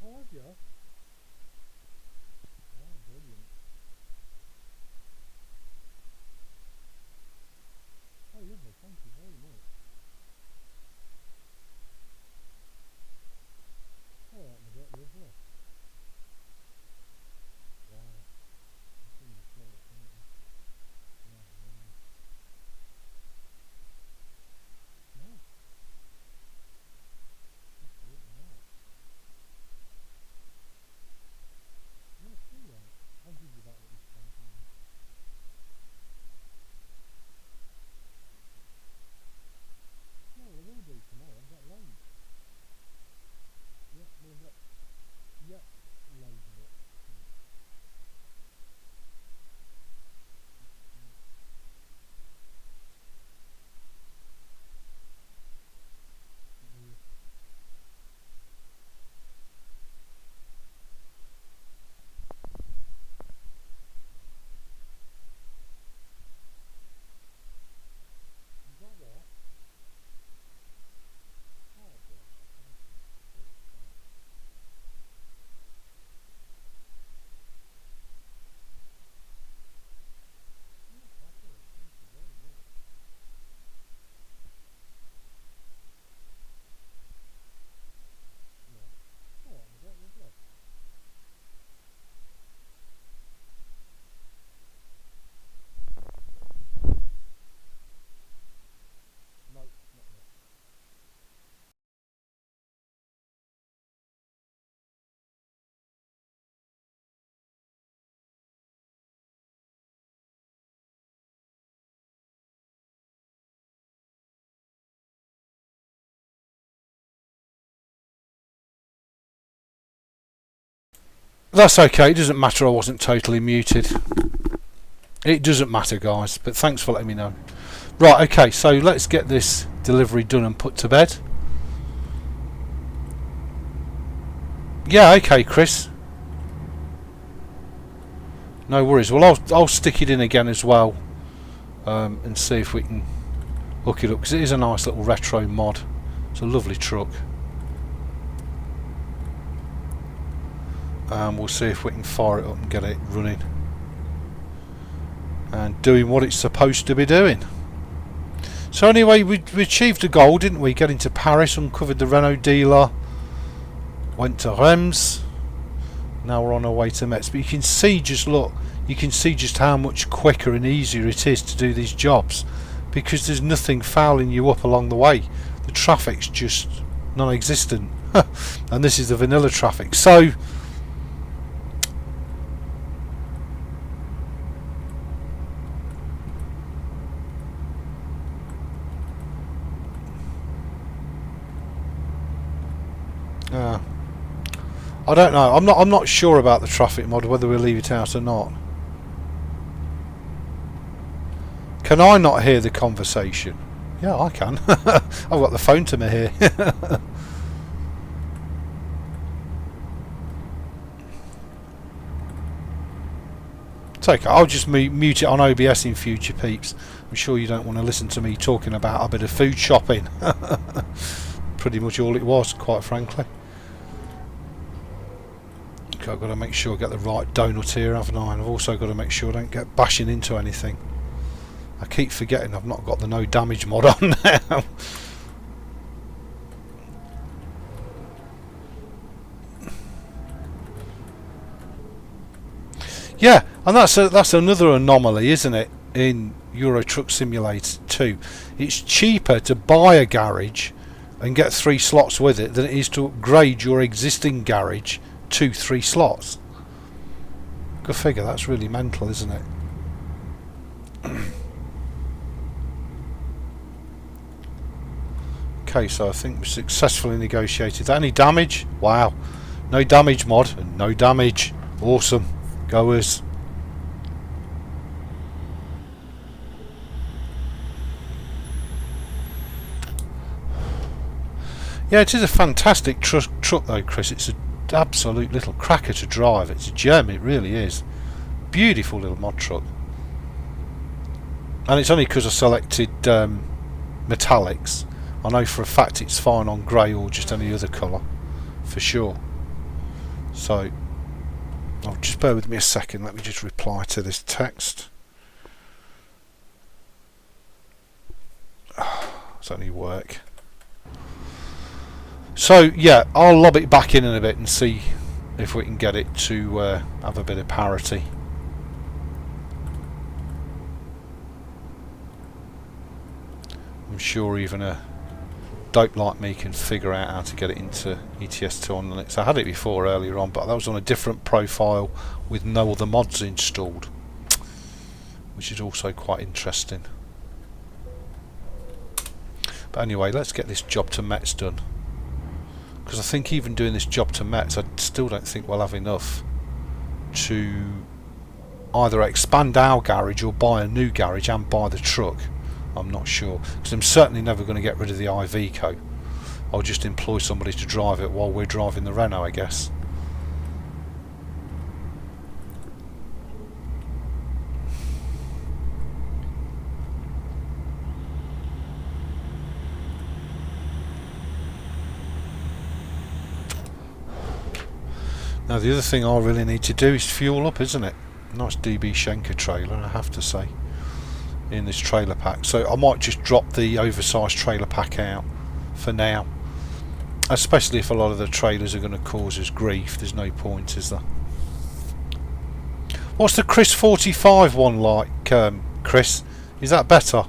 Oh, have you? Oh, brilliant. Oh, lovely, thank you very much. Oh, that was it, lovely. Wow. That's really short, isn't it? Yeah, yeah. No, absolutely not. No, it's too right. I'll give you that what you spent on it. No, well, I will do tomorrow. I've got loads. Yeah, well, I've got, yeah, loads of it. Yeah. Yeah. Is that what? Oh, bless you, thank you. Very kind. Yeah, fabulous. Thank you very much. Yeah. All right, my dear, lovely. No, not yet. That's okay, it doesn't matter I wasn't totally muted. It doesn't matter, guys, but thanks for letting me know. Right, okay, so let's get this delivery done and put to bed. Yeah, okay, Chris. No worries. Well, I'll stick it in again as well, and see if we can hook it up, because it is a nice little retro mod. It's a lovely truck. We'll see if we can fire it up and get it running and doing what it's supposed to be doing. So anyway, we achieved a goal, didn't we? Getting to Paris, uncovered the Renault dealer, went to Reims. Now we're on our way to Metz. But you can see, just look, you can see just how much quicker and easier it is to do these jobs, because there's nothing fouling you up along the way. The traffic's just non-existent. And this is the vanilla traffic. So I don't know. I'm not sure about the traffic mod, whether we'll leave it out or not. Can I not hear the conversation? Yeah, I can. I've got the phone to me here. It's okay. I'll just mute it on OBS in future, peeps. I'm sure you don't want to listen to me talking about a bit of food shopping. Pretty much all it was, quite frankly. I've got to make sure I get the right donut here, haven't I? And I've also got to make sure I don't get bashing into anything. I keep forgetting I've not got the no damage mod on now. Yeah, and that's another anomaly, isn't it, in Euro Truck Simulator 2. It's cheaper to buy a garage and get 3 slots with it than it is to upgrade your existing garage to 3 slots. Go figure, that's really mental, isn't it? Okay, so I think we successfully negotiated that. Any damage? Wow. No damage mod and no damage. Awesome. Goers. Yeah, it is a fantastic truck though, Chris. It's an absolute little cracker to drive. It's a gem, it really is. beautiful little mod truck. And it's only because I selected metallics. I know for a fact it's fine on grey or just any other colour, for sure. So, just bear with me a second, let me just reply to this text. It's only work. So yeah, I'll lob it back in a bit and see if we can get it to have a bit of parity. I'm sure even a dope like me can figure out how to get it into ETS2 on Linux. I had it before earlier on, but that was on a different profile with no other mods installed, which is also quite interesting. But anyway, let's get this job to Mets done, because I think even doing this job to Mets, I still don't think we'll have enough to either expand our garage or buy a new garage and buy the truck. I'm not sure, because I'm certainly never going to get rid of the Iveco. I'll just employ somebody to drive it while we're driving the Renault, I guess. Now the other thing I really need to do is fuel up, isn't it? Nice DB Schenker trailer, I have to say, in this trailer pack. So I might just drop the oversized trailer pack out for now, especially if a lot of the trailers are going to cause us grief. There's no point, is there? What's the Chris 45 one like, Chris? Is that better?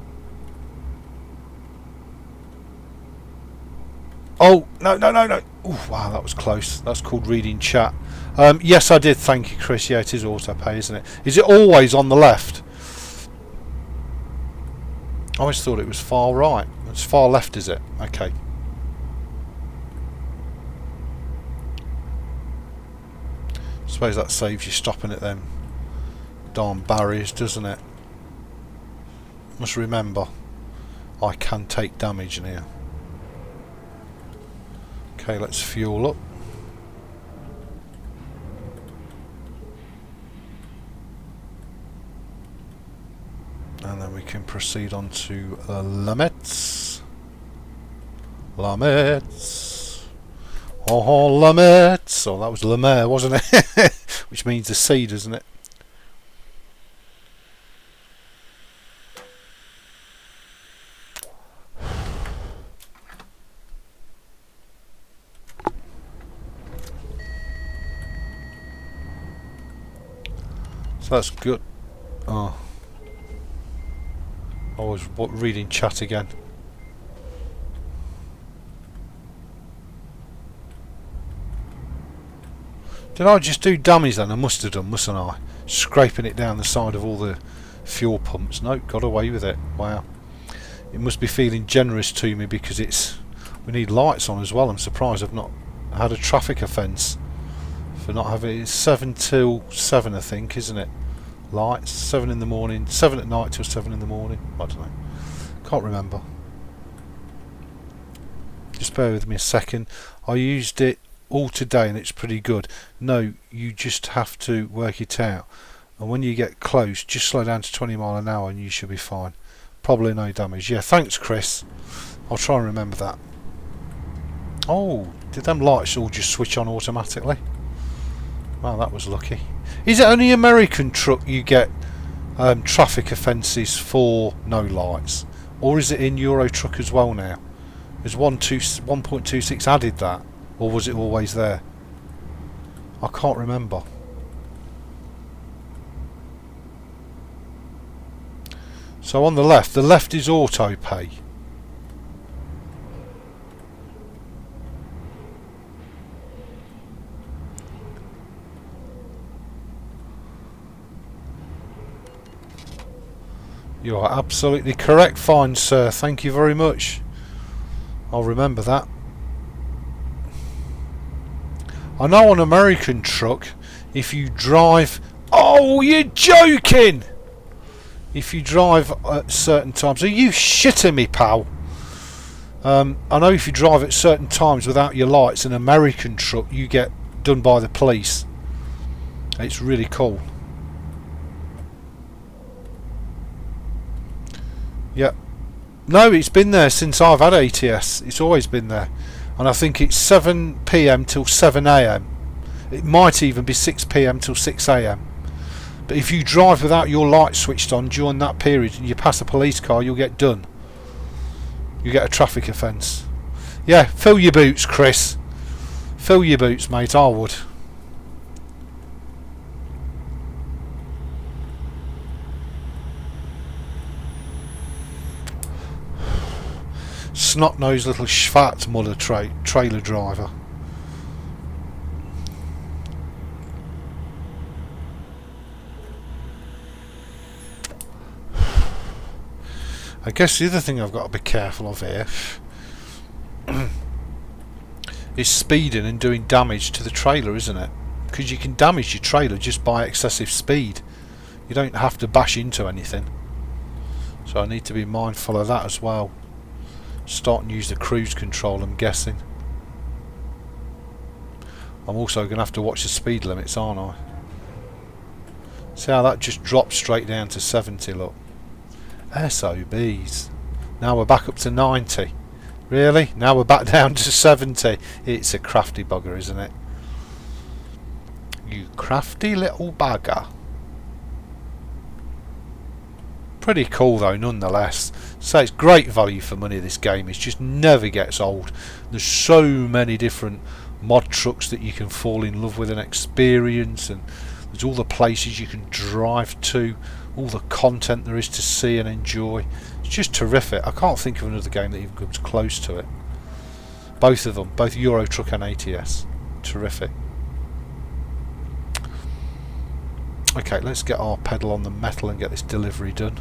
Oh, no. Ooh, wow, that was close. That's called reading chat. Yes, I did. Thank you, Chris. Yeah, it is autopay, isn't it? Is it always on the left? I always thought it was far right. It's far left, is it? Okay. I suppose that saves you stopping at them darn barriers, doesn't it? Must remember, I can take damage in here. Okay, let's fuel up. And then we can proceed on to Lamets. Lamets. Oh, Lamets. Oh, that was La Mer, wasn't it? Which means the sea, doesn't it? So that's good. Oh. I was reading chat again. Did I just do dummies then? I must have done, mustn't I? Scraping it down the side of all the fuel pumps. Nope, got away with it. Wow. It must be feeling generous to me because we need lights on as well. I'm surprised I've not had a traffic offence for not having it. It's 7 till 7, I think, isn't it? Lights, 7 in the morning, 7 at night till 7 in the morning. I don't know. Can't remember. Just bear with me a second. I used it all today and it's pretty good. No, you just have to work it out. And when you get close, just slow down to 20 miles an hour and you should be fine. Probably no damage. Yeah, thanks, Chris. I'll try and remember that. Oh, did them lights all just switch on automatically? Wow, that was lucky. Is it only American truck you get traffic offences for no lights? Or is it in Euro truck as well now? Has 1.26 added that? Or was it always there? I can't remember. So on the left is auto pay. You are absolutely correct, fine sir. Thank you very much. I'll remember that. I know on American truck, if you drive... Oh, you're joking! If you drive at certain times... Are you shitting me, pal? I know if you drive at certain times without your lights in an American truck, you get done by the police. It's really cool. Yep. No, it's been there since I've had ATS. It's always been there. And I think it's 7 PM till 7 AM. It might even be 6 PM till 6 AM. But if you drive without your lights switched on during that period and you pass a police car, you'll get done. You get a traffic offence. Yeah, fill your boots, Chris. Fill your boots, mate. I would. Snot-nosed little Schwarzmuller trailer driver. I guess the other thing I've got to be careful of here is speeding and doing damage to the trailer, isn't it? Because you can damage your trailer just by excessive speed. You don't have to bash into anything. So I need to be mindful of that as well. Starting to use the cruise control, I'm guessing. I'm also going to have to watch the speed limits, aren't I? See how that just dropped straight down to 70, look. SOBs. Now we're back up to 90. Really? Now we're back down to 70. It's a crafty bugger, isn't it? You crafty little bugger. Pretty cool though, nonetheless. So it's great value for money, this game. It just never gets old. There's so many different mod trucks that you can fall in love with and experience, and there's all the places you can drive to, all the content there is to see and enjoy. It's just terrific. I can't think of another game that even comes close to it. Both of them, both Euro Truck and ATS. Terrific. Okay, let's get our pedal on the metal and get this delivery done.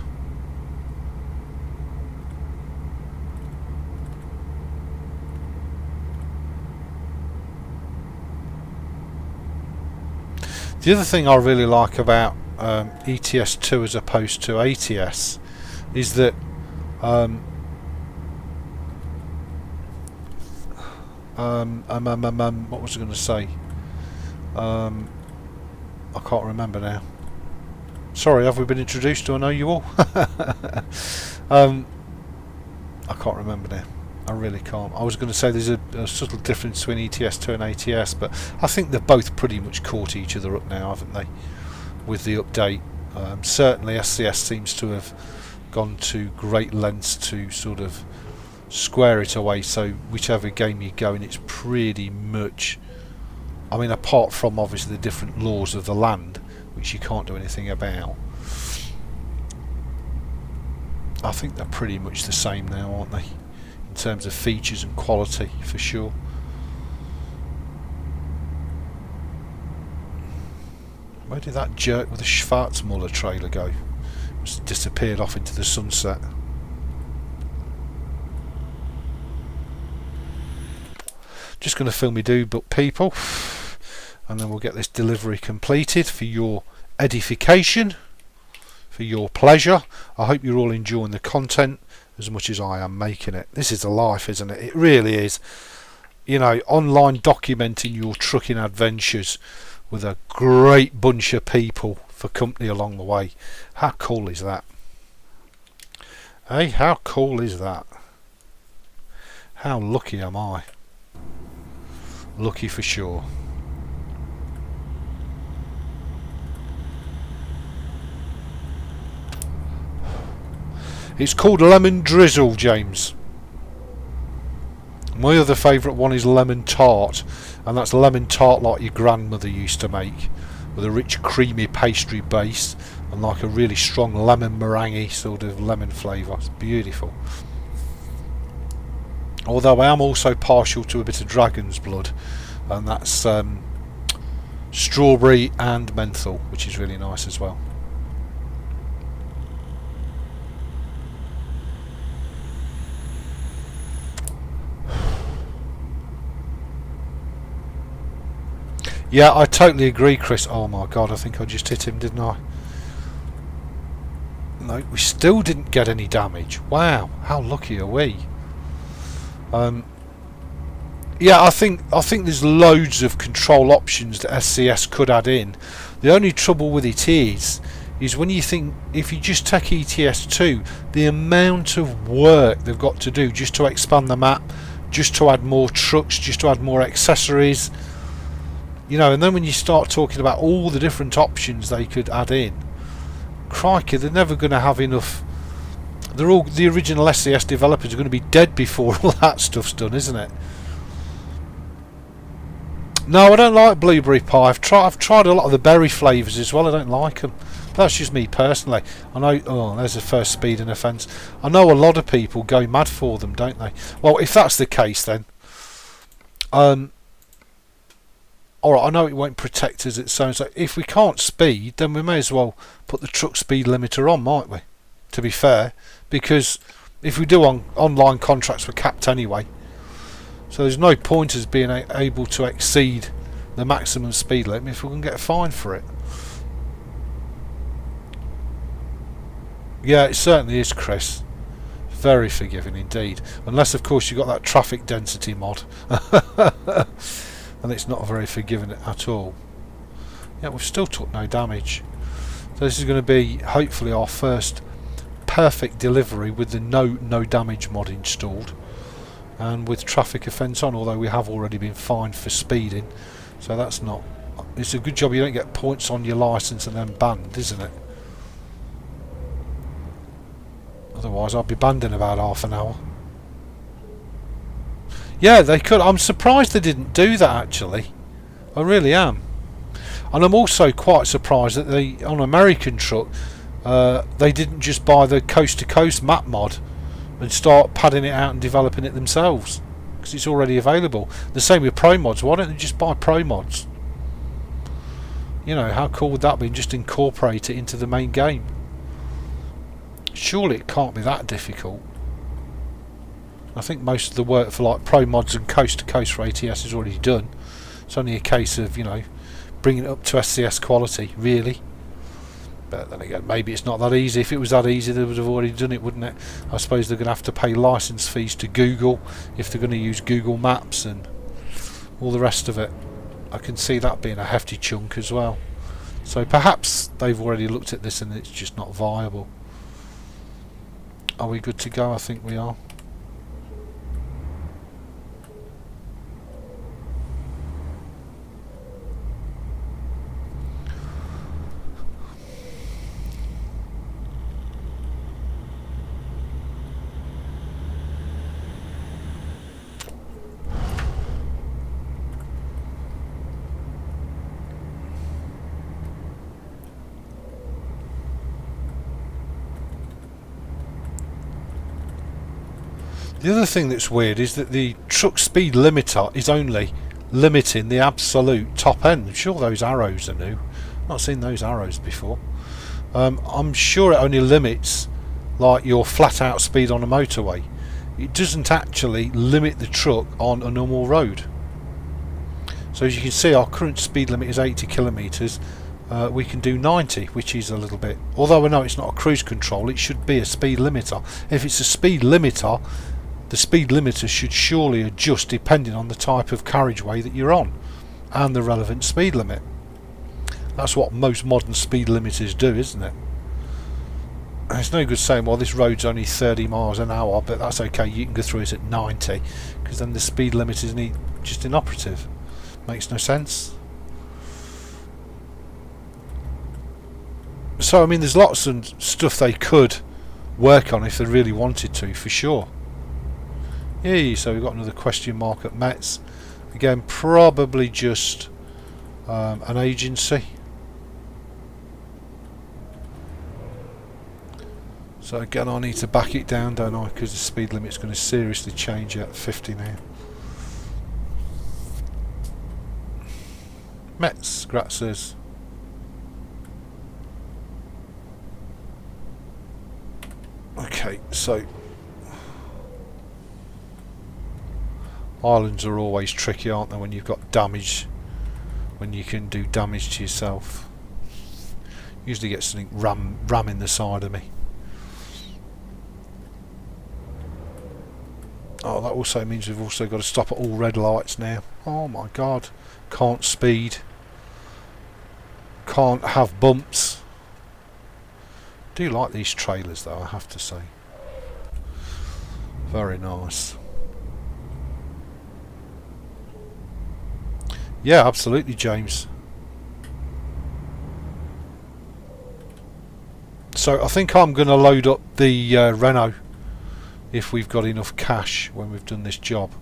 The other thing I really like about ETS2 as opposed to ATS is that what was I going to say? I can't remember now. Sorry, have we been introduced? Do I know you all? I can't remember now. I really can't. I was going to say there's a subtle difference between ETS2 and ATS, but I think they've both pretty much caught each other up now, haven't they? With the update. Certainly SCS seems to have gone to great lengths to sort of square it away, so whichever game you go in, it's pretty much, I mean, apart from obviously the different laws of the land, which you can't do anything about, I think they're pretty much the same now, aren't they? In terms of features and quality, for sure. Where did that jerk with the Schwarzmuller trailer go? Just disappeared off into the sunset. Just going to film me do, but people, and then we'll get this delivery completed for your edification, for your pleasure. I hope you're all enjoying the content as much as I am making it. This is a life, isn't it? It really is. You know, online documenting your trucking adventures with a great bunch of people for company along the way. How cool is that? Hey, how cool is that? How lucky am I? Lucky for sure. It's called lemon drizzle, James. My other favourite one is lemon tart, and that's lemon tart like your grandmother used to make, with a rich creamy pastry base and like a really strong lemon meringue sort of lemon flavour. It's beautiful. Although I am also partial to a bit of dragon's blood, and that's strawberry and menthol, which is really nice as well. Yeah, I totally agree, Chris. Oh my god, I think I just hit him, didn't I? No, we still didn't get any damage. Wow, how lucky are we? Yeah, I think there's loads of control options that SCS could add in. The only trouble with it is is when you think, if you just take ETS2, the amount of work they've got to do just to expand the map, just to add more trucks, just to add more accessories, you know, and then when you start talking about all the different options they could add in, crikey, they're never going to have enough. They're all, the original SCS developers are going to be dead before all that stuff's done, isn't it? No, I don't like blueberry pie. I've tried a lot of the berry flavours as well. I don't like them. That's just me personally. I know. Oh, there's the first speeding offence. I know a lot of people go mad for them, don't they? Well, if that's the case, then, all right. I know it won't protect us. It sounds like if we can't speed, then we may as well put the truck speed limiter on, might we? To be fair, because if we do online contracts, we're capped anyway. So there's no point as being able to exceed the maximum speed limit if we can get a fine for it. Yeah, it certainly is, Chris. Very forgiving indeed. Unless, of course, you've got that traffic density mod. And it's not very forgiving at all. Yeah, we've still took no damage. So this is going to be, hopefully, our first perfect delivery with the no damage mod installed. And with traffic offence on, although we have already been fined for speeding, so that's not. It's a good job you don't get points on your licence and then banned, isn't it? Otherwise, I'd be banned in about half an hour. Yeah, they could. I'm surprised they didn't do that. Actually, I really am, and I'm also quite surprised that they, on American truck, they didn't just buy the coast to coast map mod and start padding it out and developing it themselves, because it's already available. The same with Pro Mods. Why don't they just buy Pro Mods? You know, how cool would that be? Just incorporate it into the main game. Surely it can't be that difficult. I think most of the work for like Pro Mods and Coast to Coast for ATS is already done. It's only a case of, you know, bringing it up to SCS quality, really. But then again, maybe it's not that easy. If it was that easy, they would have already done it, wouldn't it? I suppose they're going to have to pay license fees to Google if they're going to use Google Maps and all the rest of it. I can see that being a hefty chunk as well. So perhaps they've already looked at this and it's just not viable. Are we good to go? I think we are. The other thing that's weird is that the truck speed limiter is only limiting the absolute top end. I'm sure those arrows are new. I've not seen those arrows before. I'm sure it only limits like your flat out speed on a motorway. It doesn't actually limit the truck on a normal road. So as you can see, our current speed limit is 80 kilometres. We can do 90, which is a little bit, although I know it's not a cruise control, it should be a speed limiter. If it's a speed limiter, the speed limiter should surely adjust depending on the type of carriageway that you're on and the relevant speed limit. That's what most modern speed limiters do, isn't it? And it's no good saying, well, this road's only 30 miles an hour, but that's okay, you can go through it at 90, because then the speed limit is just inoperative. Makes no sense. So I mean, there's lots of stuff they could work on if they really wanted to, for sure. Yay, so we've got another question mark at Mets. Again, probably just an agency. So again, I need to back it down, don't I? Because the speed limit's going to seriously change at 50 now. Mets, gracias. Okay, so islands are always tricky, aren't they, when you've got damage, when you can do damage to yourself. Usually get something ramming the side of me. Oh, that also means we've also got to stop at all red lights now. Oh my god. Can't speed. Can't have bumps. do like these trailers though, I have to say. Very nice. Yeah, absolutely, James. So I think I'm going to load up the Renault if we've got enough cash when we've done this job,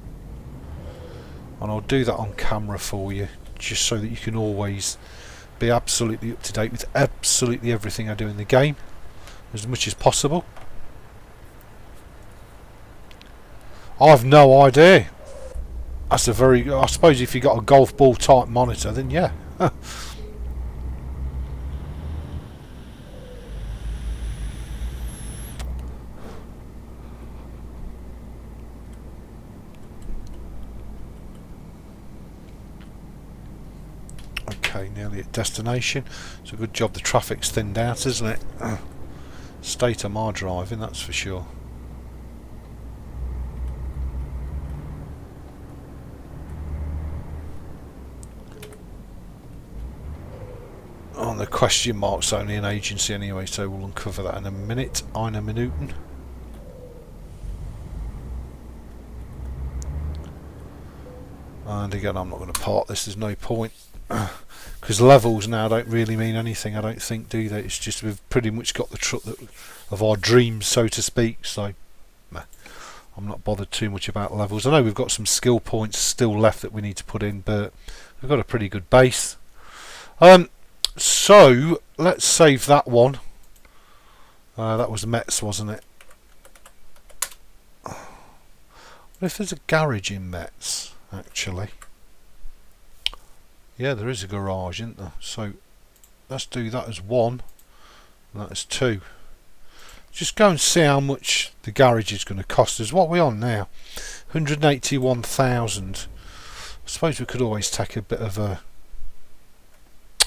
and I'll do that on camera for you, just so that you can always be absolutely up to date with absolutely everything I do in the game as much as possible. I've no idea. That's a very, I suppose if you got a golf ball type monitor, then yeah. Okay, nearly at destination. It's a good job the traffic's thinned out, isn't it? State of my driving, that's for sure. Oh, the question mark's only an agency anyway, so we'll uncover that in a minute. Eine Minuten. And again, I'm not going to park this, there's no point. Because levels now don't really mean anything, I don't think, do they? It's just we've pretty much got the truck of our dreams, so to speak, so I'm not bothered too much about levels. I know we've got some skill points still left that we need to put in, but we've got a pretty good base. So let's save that one. That was Metz, wasn't it? What if there's a garage in Metz, actually? Yeah, there is a garage, isn't there? So let's do that as 1, and that as 2. Just go and see how much the garage is going to cost us. What are we on now? 181,000. I suppose we could always take a bit of a...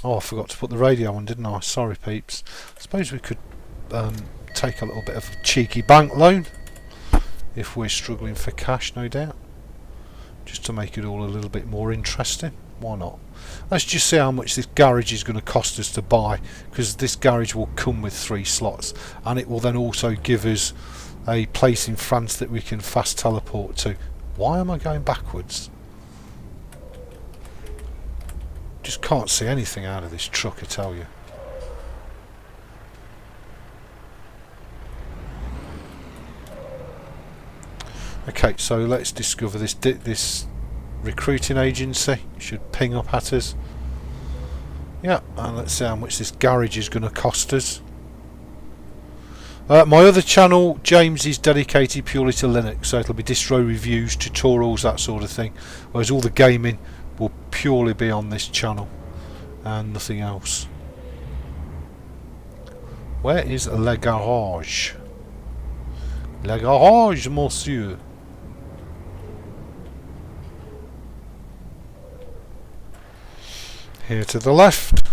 Oh, I forgot to put the radio on, didn't I? Sorry, peeps. I suppose we could take a little bit of a cheeky bank loan if we're struggling for cash, no doubt. Just to make it all a little bit more interesting. Why not? Let's just see how much this garage is going to cost us to buy, because this garage will come with 3 slots, and it will then also give us a place in France that we can fast teleport to. Why am I going backwards? Just can't see anything out of this truck, I tell you. Okay, so let's discover this recruiting agency. It should ping up at us. Yeah, and let's see how much this garage is going to cost us. My other channel, James, is dedicated purely to Linux, so it'll be distro reviews, tutorials, that sort of thing, whereas all the gaming will purely be on this channel and nothing else. Where is Le Garage? Le Garage, monsieur. Here to the left.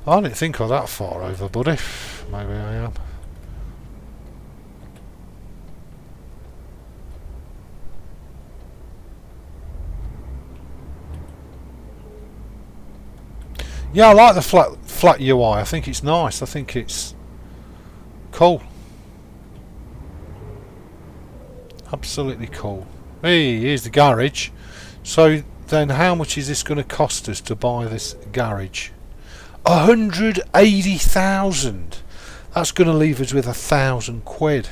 I didn't think I'm that far over, buddy. Maybe I am. Yeah, I like the flat UI. I think it's nice. I think it's cool. Absolutely cool. Hey, here's the garage. So then how much is this going to cost us to buy this garage? 180,000. That's going to leave us with 1,000 quid.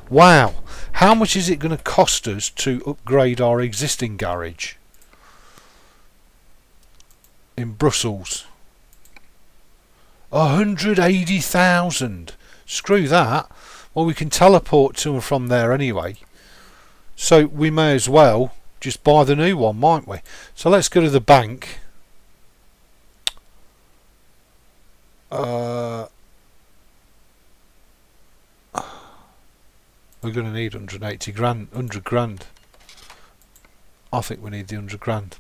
Wow. How much is it going to cost us to upgrade our existing garage in Brussels? 180,000. Screw that. Well, we can teleport to and from there anyway, so we may as well just buy the new one, mightn't we? So let's go to the bank. We're going to need 180 grand, 100 grand. I think we need the 100 grand.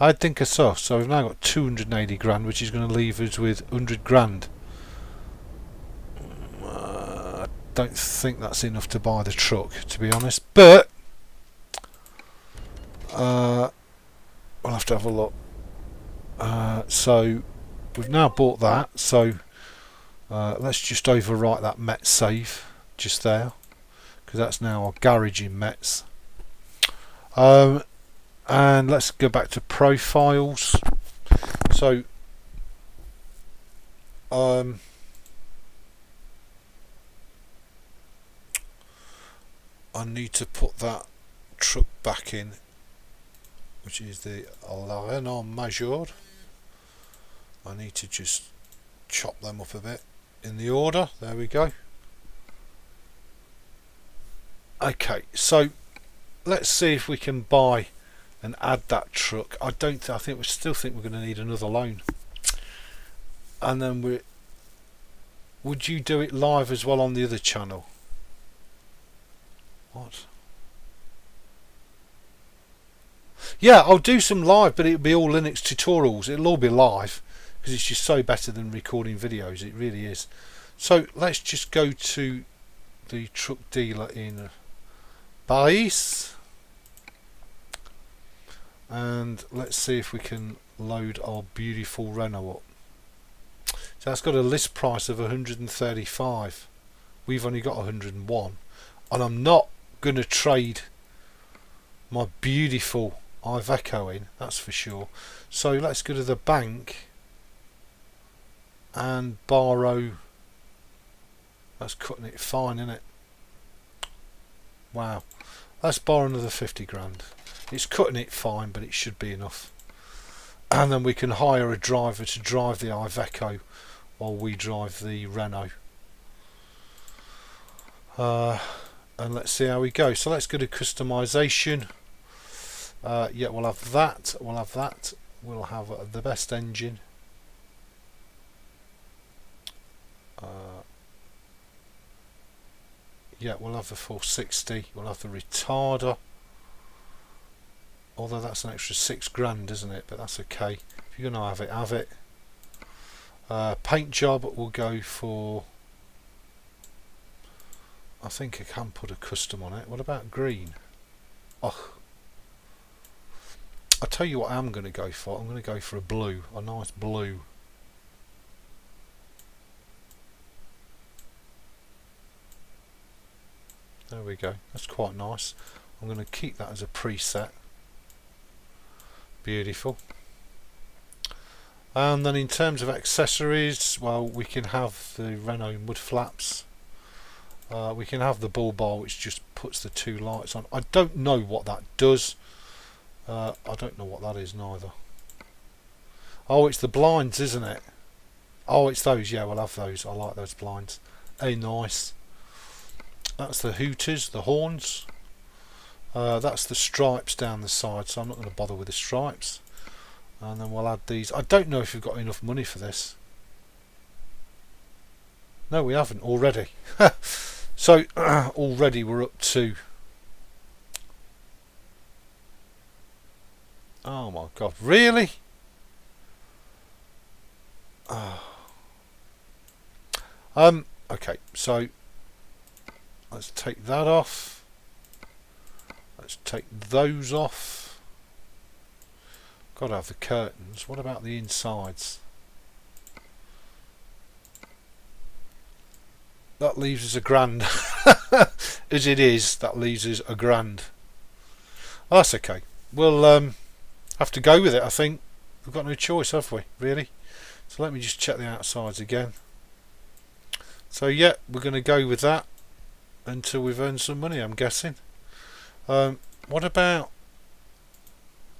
I think so. So we've now got 280 grand, which is going to leave us with 100 grand. Don't think that's enough to buy the truck, to be honest, but have a look. So we've now bought that, so let's just overwrite that Met save just there, because that's now our garage in Mets. And let's go back to profiles. So I need to put that truck back in, which is the Renault Major. I need to just chop them up a bit in the order. There we go. Okay, so let's see if we can buy and add that truck. I think we still think we're going to need another loan. And then would you do it live as well on the other channel? What? Yeah, I'll do some live, but it'll be all Linux tutorials. It'll all be live because it's just so better than recording videos. It really is. So let's just go to the truck dealer in Paris, and let's see if we can load our beautiful Renault up. So that's got a list price of 135. We've only got 101, and I'm not going to trade my beautiful Iveco in, that's for sure. So let's go to the bank and borrow. That's cutting it fine, isn't it? Wow. Let's borrow another 50 grand. It's cutting it fine, but it should be enough. And then we can hire a driver to drive the Iveco while we drive the Renault. And let's see how we go. So let's go to customization. Yeah, we'll have that. We'll have that. We'll have the best engine. Yeah, we'll have the 460. We'll have the retarder. Although that's an extra 6 grand, isn't it? But that's okay. If you're going to have it, have it. Paint job will go for... I think I can put a custom on it. What about green? Oh, I'll tell you what I'm going to go for. I'm going to go for a blue. A nice blue. There we go. That's quite nice. I'm going to keep that as a preset. Beautiful. And then in terms of accessories, well, we can have the Renault mud flaps. We can have the bull bar, which just puts the 2 lights on. I don't know what that does. I don't know what that is neither. Oh, it's the blinds, isn't it? Oh, it's those. Yeah, we'll have those. I like those blinds. Hey, nice. That's the hooters, the horns. That's the stripes down the side, so I'm not going to bother with the stripes. And then we'll add these. I don't know if we've got enough money for this. No, we haven't already. So already we're up to... Oh my god, really? Okay, so let's take that off. Let's take those off. Got to have the curtains. What about the insides? That leaves us a grand. As it is, that leaves us a grand. Oh, that's okay. We'll have to go with it, I think. We've got no choice, have we? Really? So let me just check the outsides again. So yeah, we're going to go with that until we've earned some money, I'm guessing. What about...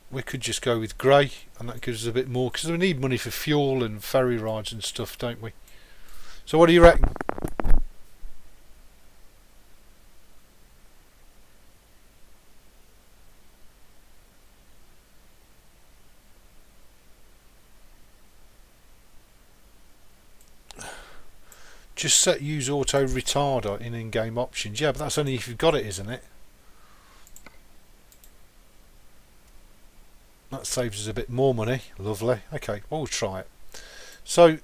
We could just go with grey, and that gives us a bit more, because we need money for fuel and ferry rides and stuff, don't we? So what do you reckon? Just set use auto retarder in in-game options. Yeah, but that's only if you've got it, isn't it? That saves us a bit more money. Lovely. Okay, well, we'll try it. So,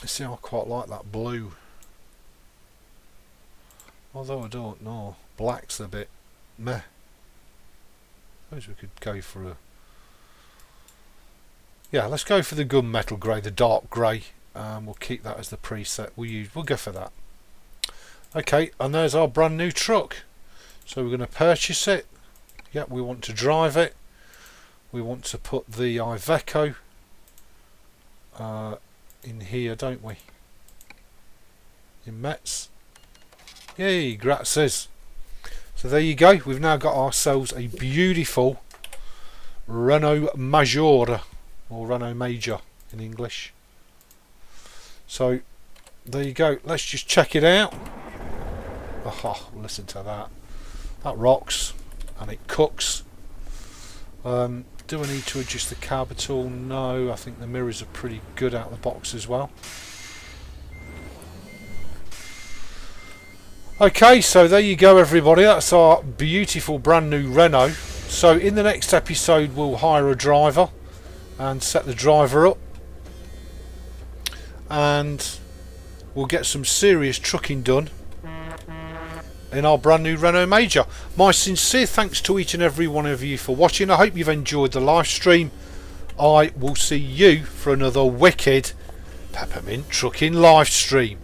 see, I quite like that blue. Although I don't know, black's a bit meh. Suppose we could go for a... Yeah, let's go for the gunmetal grey, the dark grey. We'll keep that as the preset we'll go for that. Okay, and there's our brand new truck. So we're going to purchase it. Yep, we want to drive it. We want to put the Iveco in here, don't we? In Metz. Yay, grazie. So there you go. We've now got ourselves a beautiful Renault Major, or Renault Major in English. So there you go. Let's just check it out. Oh, listen to that. That rocks and it cooks. Do I need to adjust the carb at all? No, I think the mirrors are pretty good out of the box as well. Okay, so there you go everybody, that's our beautiful brand new Renault. So in the next episode we'll hire a driver and set the driver up, and we'll get some serious trucking done in our brand new Renault Major. My sincere thanks to each and every one of you for watching. I hope you've enjoyed the live stream. I will see you for another wicked Peppermint trucking live stream.